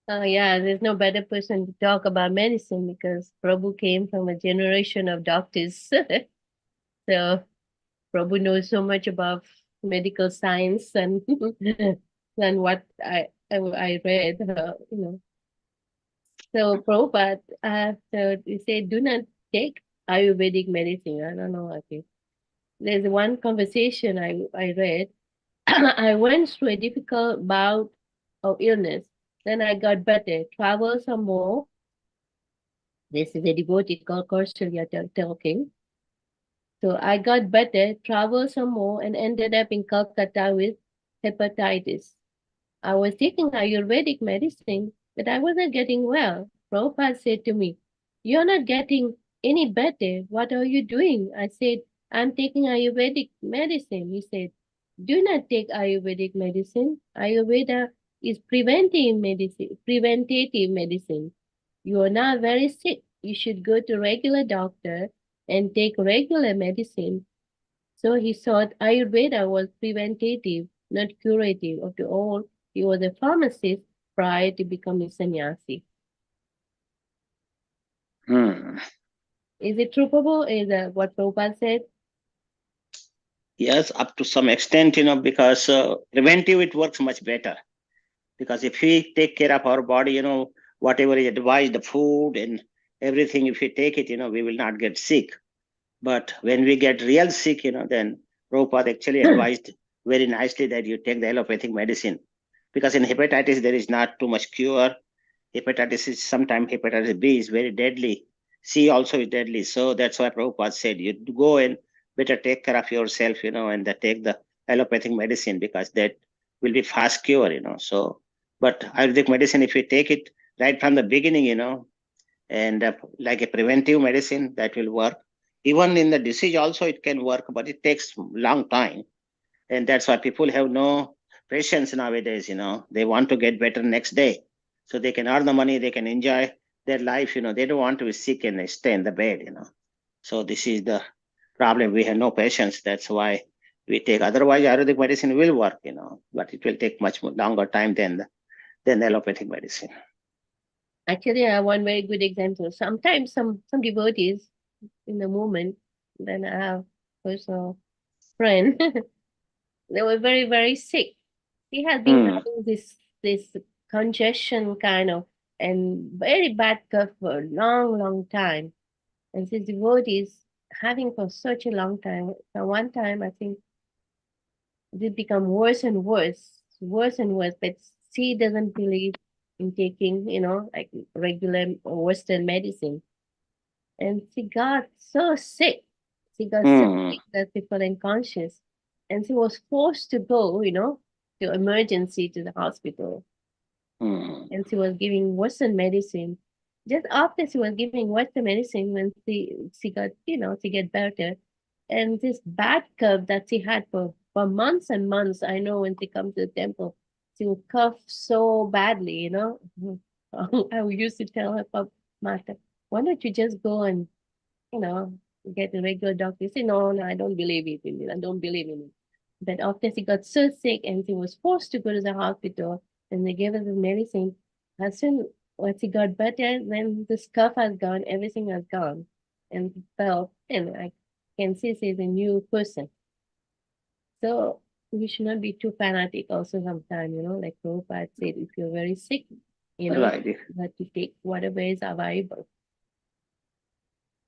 Yeah, there's no better person to talk about medicine because Prabhu came from a generation of doctors. So Prabhu knows so much about medical science and than what I read, So Prabhupada, so you say, do not take Ayurvedic medicine. I don't know. Okay. There's one conversation I read. I went through a difficult bout of illness. Then I got better. Travel some more. This is a devotee called Kausalya talking. So I got better, traveled some more, and ended up in Calcutta with hepatitis. I was taking Ayurvedic medicine, but I wasn't getting well. Prabhupada said to me, "You're not getting any better. What are you doing?" I said, "I'm taking Ayurvedic medicine." He said, "Do not take Ayurvedic medicine. Ayurveda is preventative medicine. You are not very sick. You should go to regular doctor and take regular medicine." So he thought Ayurveda was preventative not curative. After all, he was a pharmacist prior to becoming sannyasi. Is it true, Prabhu? Is that what Prabhupada said? Yes, up to some extent, because preventive, it works much better. Because if we take care of our body, whatever is advised, the food and everything, if we take it, we will not get sick. But when we get real sick, then Prabhupada actually advised very nicely that you take the allopathic medicine. Because in hepatitis, there is not too much cure. Hepatitis is sometimes hepatitis B is very deadly. C also is deadly. So that's why Prabhupada said you go and better take care of yourself, and take the allopathic medicine because that will be fast cure, So, but Ayurvedic medicine, if you take it right from the beginning, and like a preventive medicine, that will work. Even in the disease also it can work, but it takes long time. And that's why people have no patience nowadays, they want to get better next day. So they can earn the money, they can enjoy their life, they don't want to be sick and they stay in the bed, So this is the problem. We have no patience. That's why we take. Otherwise, Ayurvedic medicine will work, but it will take much more longer time than the allopathic medicine. Actually, I have one very good example. Sometimes some devotees in the moment, then I have personal friend, they were very, very sick. He had been having this congestion kind of and very bad cough for a long, long time. And his devotees having for such a long time. At one time, I think it become worse and worse, worse and worse. But she doesn't believe in taking, like regular Western medicine. And she got so sick. She got so sick that she fell unconscious. And she was forced to go, to emergency to the hospital. And she was giving Western medicine. Just after she was giving Western medicine, when she got, she get better. And this bad cough that she had for months and months, I know when she comes to the temple, she would cough so badly, I used to tell her, Mata, why don't you just go and, get a regular doctor? She said, no, I don't believe it in it. I don't believe in it. But after she got so sick and she was forced to go to the hospital and they gave her the medicine, as soon as she got better, then the cough has gone, everything has gone. And felt, I can see she's a new person. So we should not be too fanatic also sometimes, like Prabhupada said, if you're very sick, Right. you have to take whatever is available.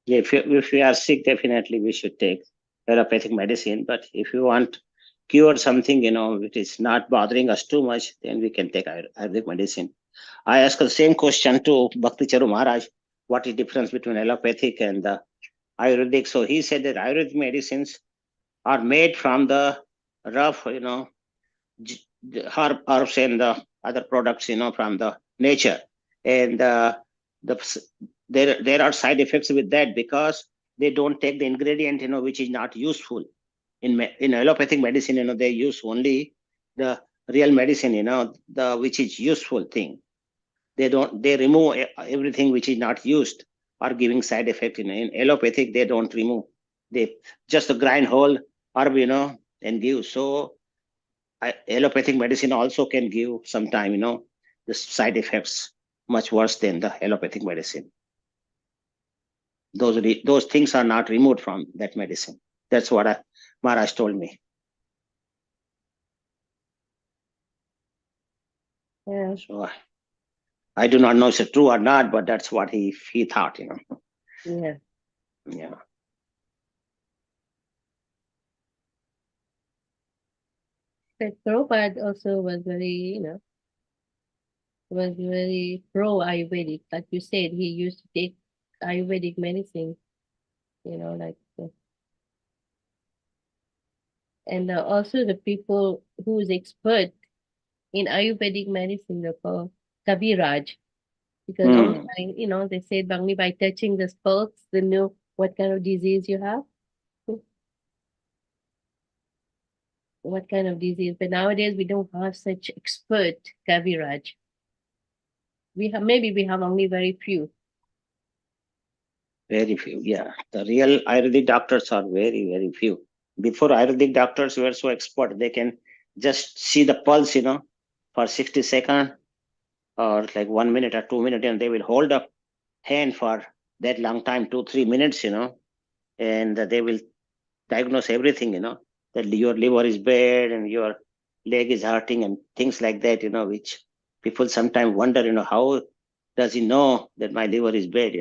Yeah, if we are sick, definitely we should take allopathic medicine. But if you want cure something, which is not bothering us too much, then we can take Ayurvedic medicine. I asked the same question to Bhakti Charu Maharaj, what is the difference between allopathic and the Ayurvedic? So he said that Ayurvedic medicines are made from the rough, the herbs and the other products, from the nature. And there are side effects with that because they don't take the ingredient, which is not useful. In allopathic medicine, they use only the real medicine, the which is useful thing. They remove everything which is not used or giving side effect. In allopathic, they don't remove. They just grind whole herb, and give. So allopathic medicine also can give sometime, the side effects much worse than the allopathic medicine. Those things are not removed from that medicine. That's what Maharaj told me. Yeah. So I do not know if it's true or not, but that's what he thought, Yeah. Yeah. But Prabhupada also was very, was very pro Ayurvedic. Like you said, he used to take Ayurvedic medicine, like, and also the people who is expert in Ayurvedic medicine, they're called Kaviraj. Because only by, they said only by touching the spokes, they know what kind of disease you have. What kind of disease. But nowadays we don't have such expert Kaviraj. We have only very few. Very few, yeah. The real Ayurvedic doctors are very, very few. Before Ayurvedic doctors were so expert, they can just see the pulse, for 60 seconds or like 1 minute or 2 minutes, and they will hold up hand for that long time, 2-3 minutes, and they will diagnose everything, that your liver is bad and your leg is hurting and things like that, which people sometimes wonder, how does he know that my liver is bad,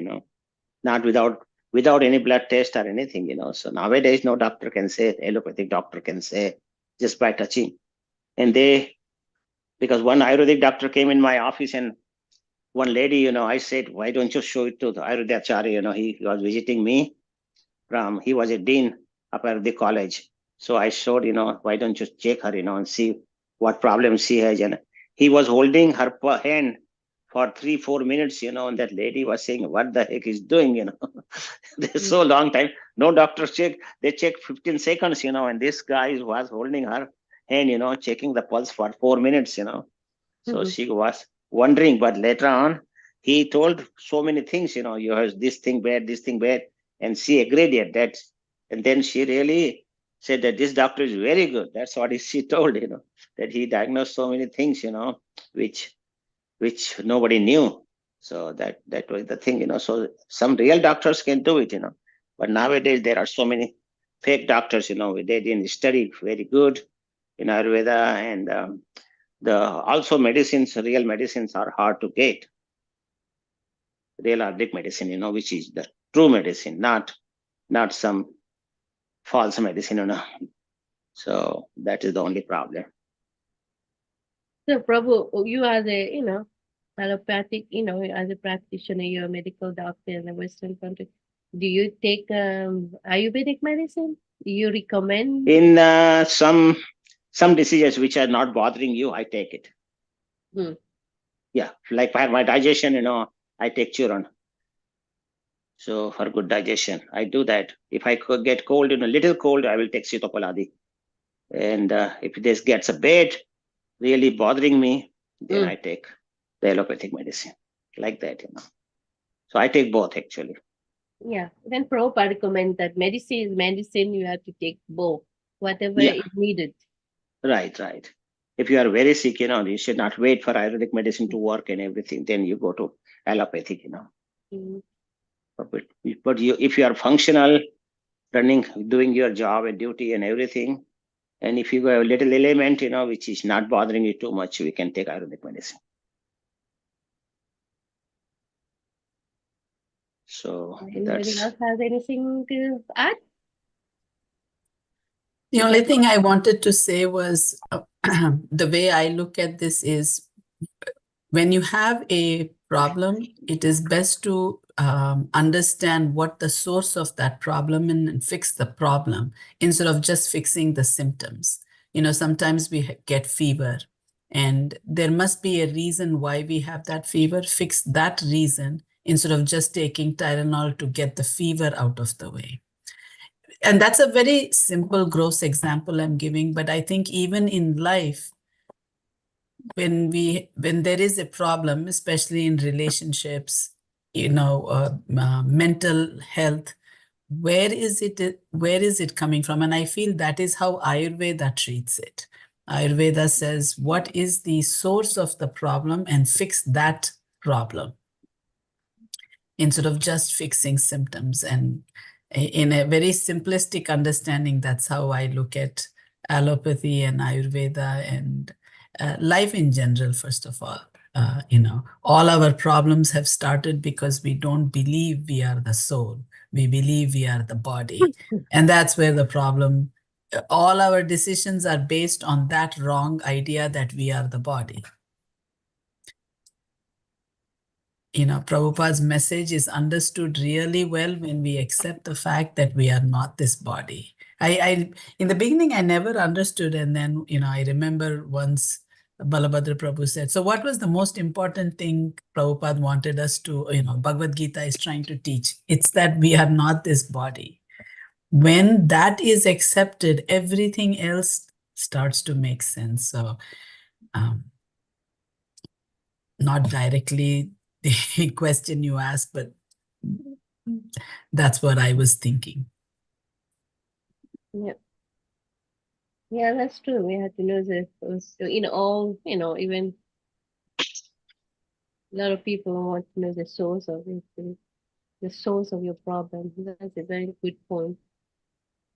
not without any blood test or anything, So nowadays, no doctor can say, allopathic doctor can say just by touching. And because one Ayurvedic doctor came in my office, and one lady, I said, why don't you show it to the Ayurveda Acharya? He was visiting me he was a dean up at the college. So I showed, why don't you check her, and see what problem she has. And he was holding her hand for 3-4 minutes, and that lady was saying, what the heck is doing, so long time. No doctors check. They check 15 seconds, and this guy was holding her hand, checking the pulse for 4 minutes, So she was wondering, but later on, he told so many things, you have this thing bad, and she agreed at that. And then she really said that this doctor is very good. That's what she told, that he diagnosed so many things, which nobody knew. So that was the thing, So some real doctors can do it, But nowadays there are so many fake doctors, they didn't study very good in Ayurveda, and the also medicines, real medicines are hard to get. Real Ayurvedic medicine, which is the true medicine, not some false medicine, So that is the only problem. So, Prabhu, you are the, allopathic, as a practitioner, you're a medical doctor in a Western country. Do you take Ayurvedic medicine? Do you recommend? In some diseases which are not bothering you, I take it. Yeah, like for my digestion, I take Churan. So for good digestion, I do that. If I could get cold, little cold, I will take Sitopaladi. And if this gets a bad, really bothering me, then I take the allopathic medicine, like that, So I take both, actually. Yeah, then Prabhupada recommend that medicine is medicine, you have to take both, whatever is needed. Right. If you are very sick, you should not wait for Ayurvedic medicine to work and everything. Then you go to allopathic, But if you are functional, doing your job and duty and everything, and if you have a little element, which is not bothering you too much, we can take Ayurvedic medicine. So anybody else has anything to add? The only thing I wanted to say was the way I look at this is when you have a problem, it is best to understand what the source of that problem and fix the problem instead of just fixing the symptoms. Sometimes we get fever and there must be a reason why we have that fever. Fix that reason instead of just taking Tylenol to get the fever out of the way. And that's a very simple, gross example I'm giving, but I think even in life, when there is a problem, especially in relationships, mental health, where is it coming from? And I feel that is how Ayurveda treats it. Ayurveda says, what is the source of the problem, and fix that problem instead of just fixing symptoms. And in a very simplistic understanding, that's how I look at allopathy and Ayurveda and life in general. First of all, all our problems have started because we don't believe we are the soul. We believe we are the body. And that's where the problem, all our decisions are based on that wrong idea that we are the body. Prabhupada's message is understood really well when we accept the fact that we are not this body. I in the beginning, I never understood. And then, I remember once Balabhadra Prabhu said, so what was the most important thing Prabhupada wanted us to, Bhagavad Gita is trying to teach? It's that we are not this body. When that is accepted, everything else starts to make sense. So, not directly the question you asked, but that's what I was thinking. Yeah. Yeah, that's true. We have to know all, even a lot of people want to know the source of it, the source of your problem. That's a very good point.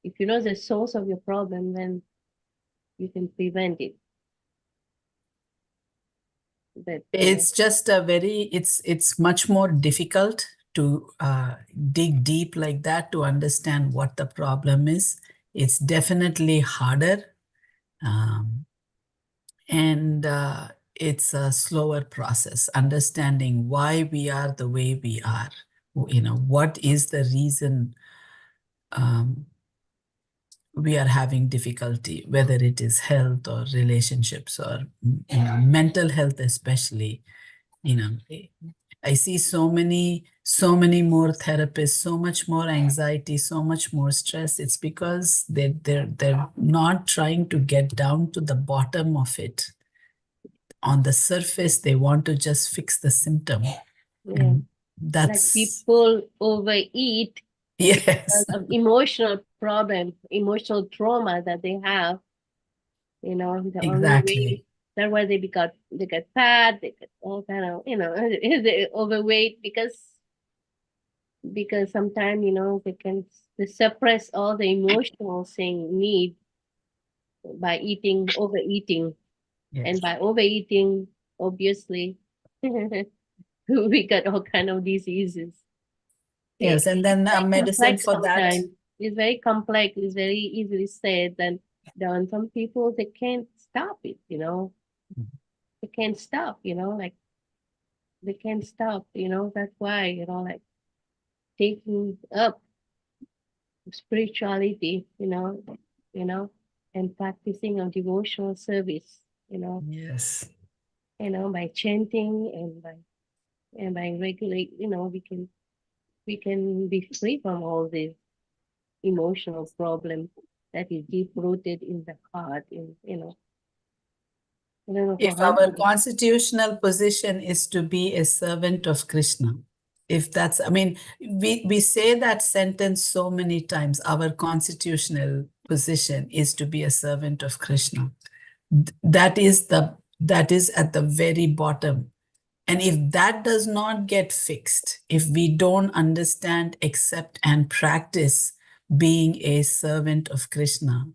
If you know the source of your problem, then you can prevent it. But It's just it's much more difficult to dig deep like that to understand what the problem is. It's definitely harder. Um, and it's a slower process, understanding why we are the way we are. What is the reason we are having difficulty, whether it is health or relationships or mental health, especially. I see so many more therapists, so much more anxiety, so much more stress. It's because they're not trying to get down to the bottom of it. On the surface, they want to just fix the symptom. yeah, And like that's people overeat yes, because of emotional problem, emotional trauma that they have. The only way exactly. that's why they get fat, they get all kind of they overweight because sometimes they suppress all the emotional thing need by overeating, and Yes. by overeating, obviously, we got all kind of diseases. Yes, and It's then very medicine complex for that. sometimes. It's very complex. It's very easily said and done. Some people they can't stop it. They can't stop. Like they can't stop. That's why like taking up spirituality. And practicing a devotional service. Yes. By chanting and by regulate. We can be free from all this emotional problem that is deep rooted in the heart. I don't know If for how our many. constitutional position is to be a servant of Krishna, if that's, I mean, we say that sentence so many times, our constitutional position is to be a servant of Krishna. That is at the very bottom. And if that does not get fixed, if we don't understand, accept, and practice being a servant of Krishna,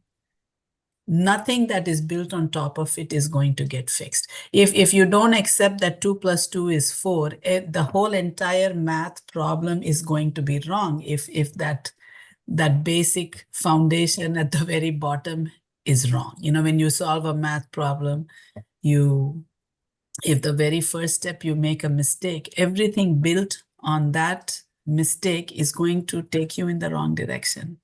nothing that is built on top of it is going to get fixed. If you don't accept that 2 plus 2 is 4, the whole entire math problem is going to be wrong. If that basic foundation at the very bottom is wrong. When you solve a math problem, if the very first step you make a mistake, everything built on that mistake is going to take you in the wrong direction.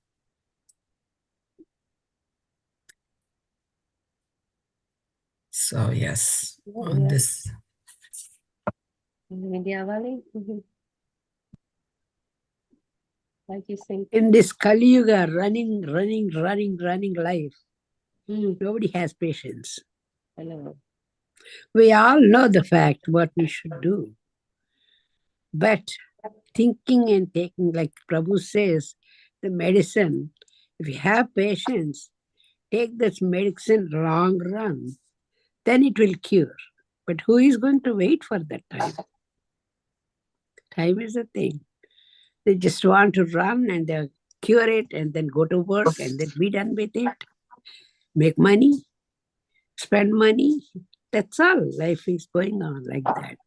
So yes, on Yeah. this. Vidyavali, what do you think? In this Kali Yuga, running life, Mm, nobody has patience. I know. We all know the fact what we should do. But thinking and taking, like Prabhu says, the medicine, if you have patience, take this medicine long run, then it will cure. But who is going to wait for that time? Time is a thing. They just want to run and they cure it and then go to work and then be done with it. Make money, spend money. That's all. Life is going on like that.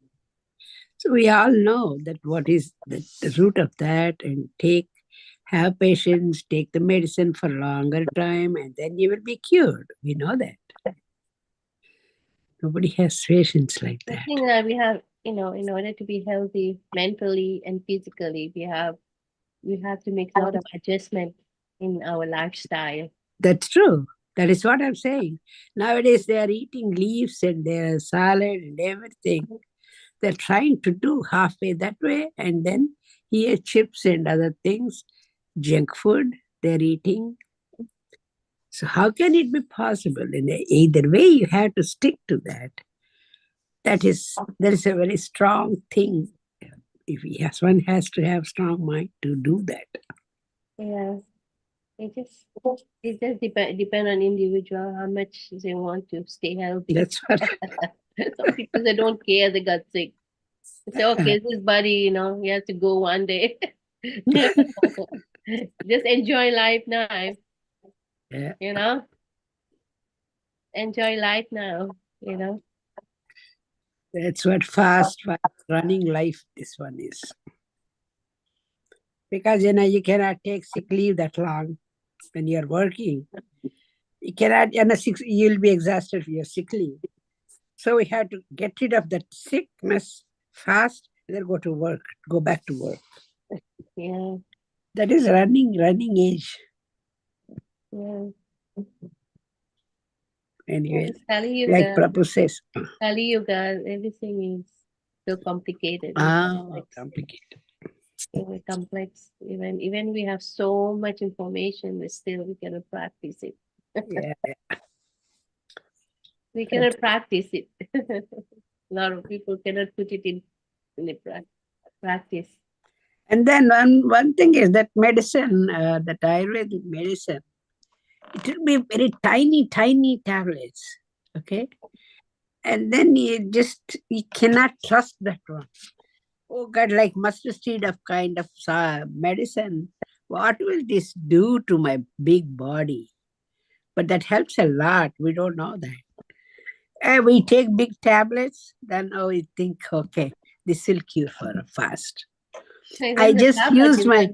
So we all know that what is the root of that, and have patience, take the medicine for longer time, and then you will be cured. We know that. Nobody has patience like I that. think that we have, in order to be healthy mentally and physically, we have to make a lot of adjustment in our lifestyle. That's true. That is what I'm saying. Nowadays they are eating leaves and their salad and everything. They're trying to do halfway that way, and then here chips and other things, junk food they're eating. So how can it be possible? In either way, you have to stick to that. That is a very strong thing. If one has to have strong mind to do that. Yeah. It just depend on individual how much they want to stay healthy. That's what. Some people they don't care, they got sick. They say, okay, this body, he has to go one day. Just enjoy life now, Yeah. Enjoy life now, That's what fast running life this one is. Because you cannot take sick leave that long when you're working. You cannot, you'll be exhausted for your sick leave. So we had to get rid of that sickness fast and then go back to work. Yeah. That is running age. Yeah. Anyway, Kali Yuga, like Prabhu says. Kali Yuga, everything is so complicated. Complicated. Very complex. Even we have so much information, but still we cannot practice it. Yeah. We cannot practice it. A lot of people cannot put it in the practice. And then one thing is that medicine, that Ayurvedic medicine, it will be very tiny tablets. Okay. And then you cannot trust that one. Oh God, like mustard seed of kind of medicine. What will this do to my big body? But that helps a lot. We don't know that. And we take big tablets, then we think, okay, this will cure for fast. I just used my...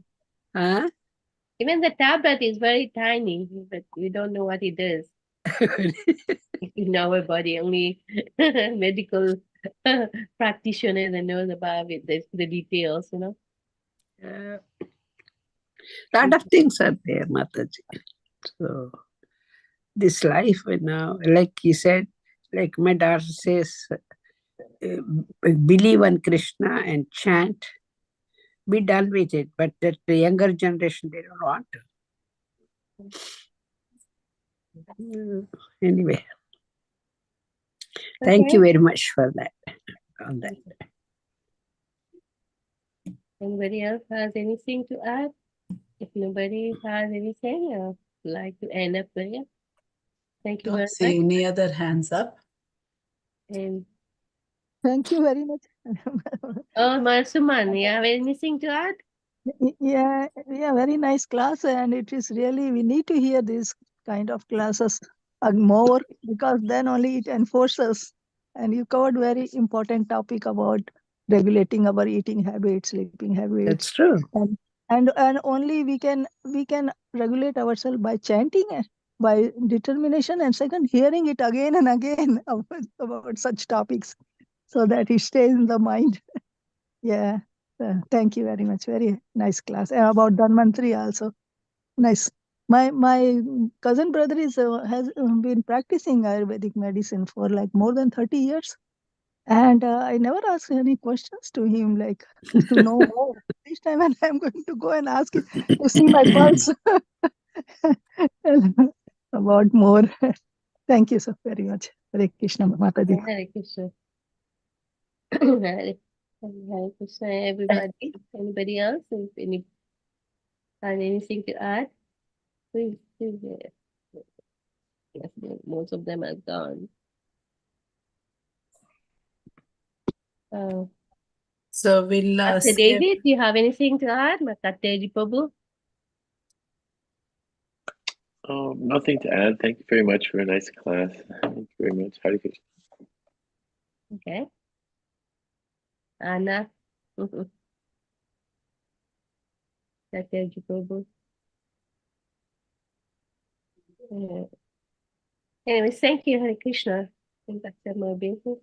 Even the tablet is very tiny, but we don't know what it does in our body. Only medical practitioners that knows about it, the details, Lot of things are there, Mataji. So this life now, like you said, like my daughter says, believe on Krishna and chant, be done with it. But that the younger generation, they don't want to. Anyway, thank you very much for that. On that. Anybody else has anything to add? If nobody has anything, I'd like to end up there. Thank you very much. See any other hands up? And thank you very much. Marsuman, you have anything to add? Yeah, very nice class, and it is really, we need to hear these kind of classes more, because then only it enforces. And you covered very important topic about regulating our eating habits, sleeping habits. That's true. And only we can regulate ourselves by chanting, by determination, and second, hearing it again and again about such topics, so that it stays in the mind. Yeah. Thank you very much. Very nice class. And about Dhanvantari also. Nice. My cousin brother has been practicing Ayurvedic medicine for like more than 30 years. And I never asked any questions to him, like to know more. This time and I'm going to go and ask him to see my pulse about more. Thank you so very much. Hare Krishna, Mataji. Hare Krishna. Hare Krishna, everybody. Anybody else? If any had anything to add? Please. Yes, most of them are gone. So we'll Dr. David, do you have anything to add? Mataji Prabhu? Nothing to add. Thank you very much for a nice class. Thank you very much. Hare Krishna. Okay. Anna. Mataji Prabhu. Anyways, thank you, Hare Krishna. I think that's my business.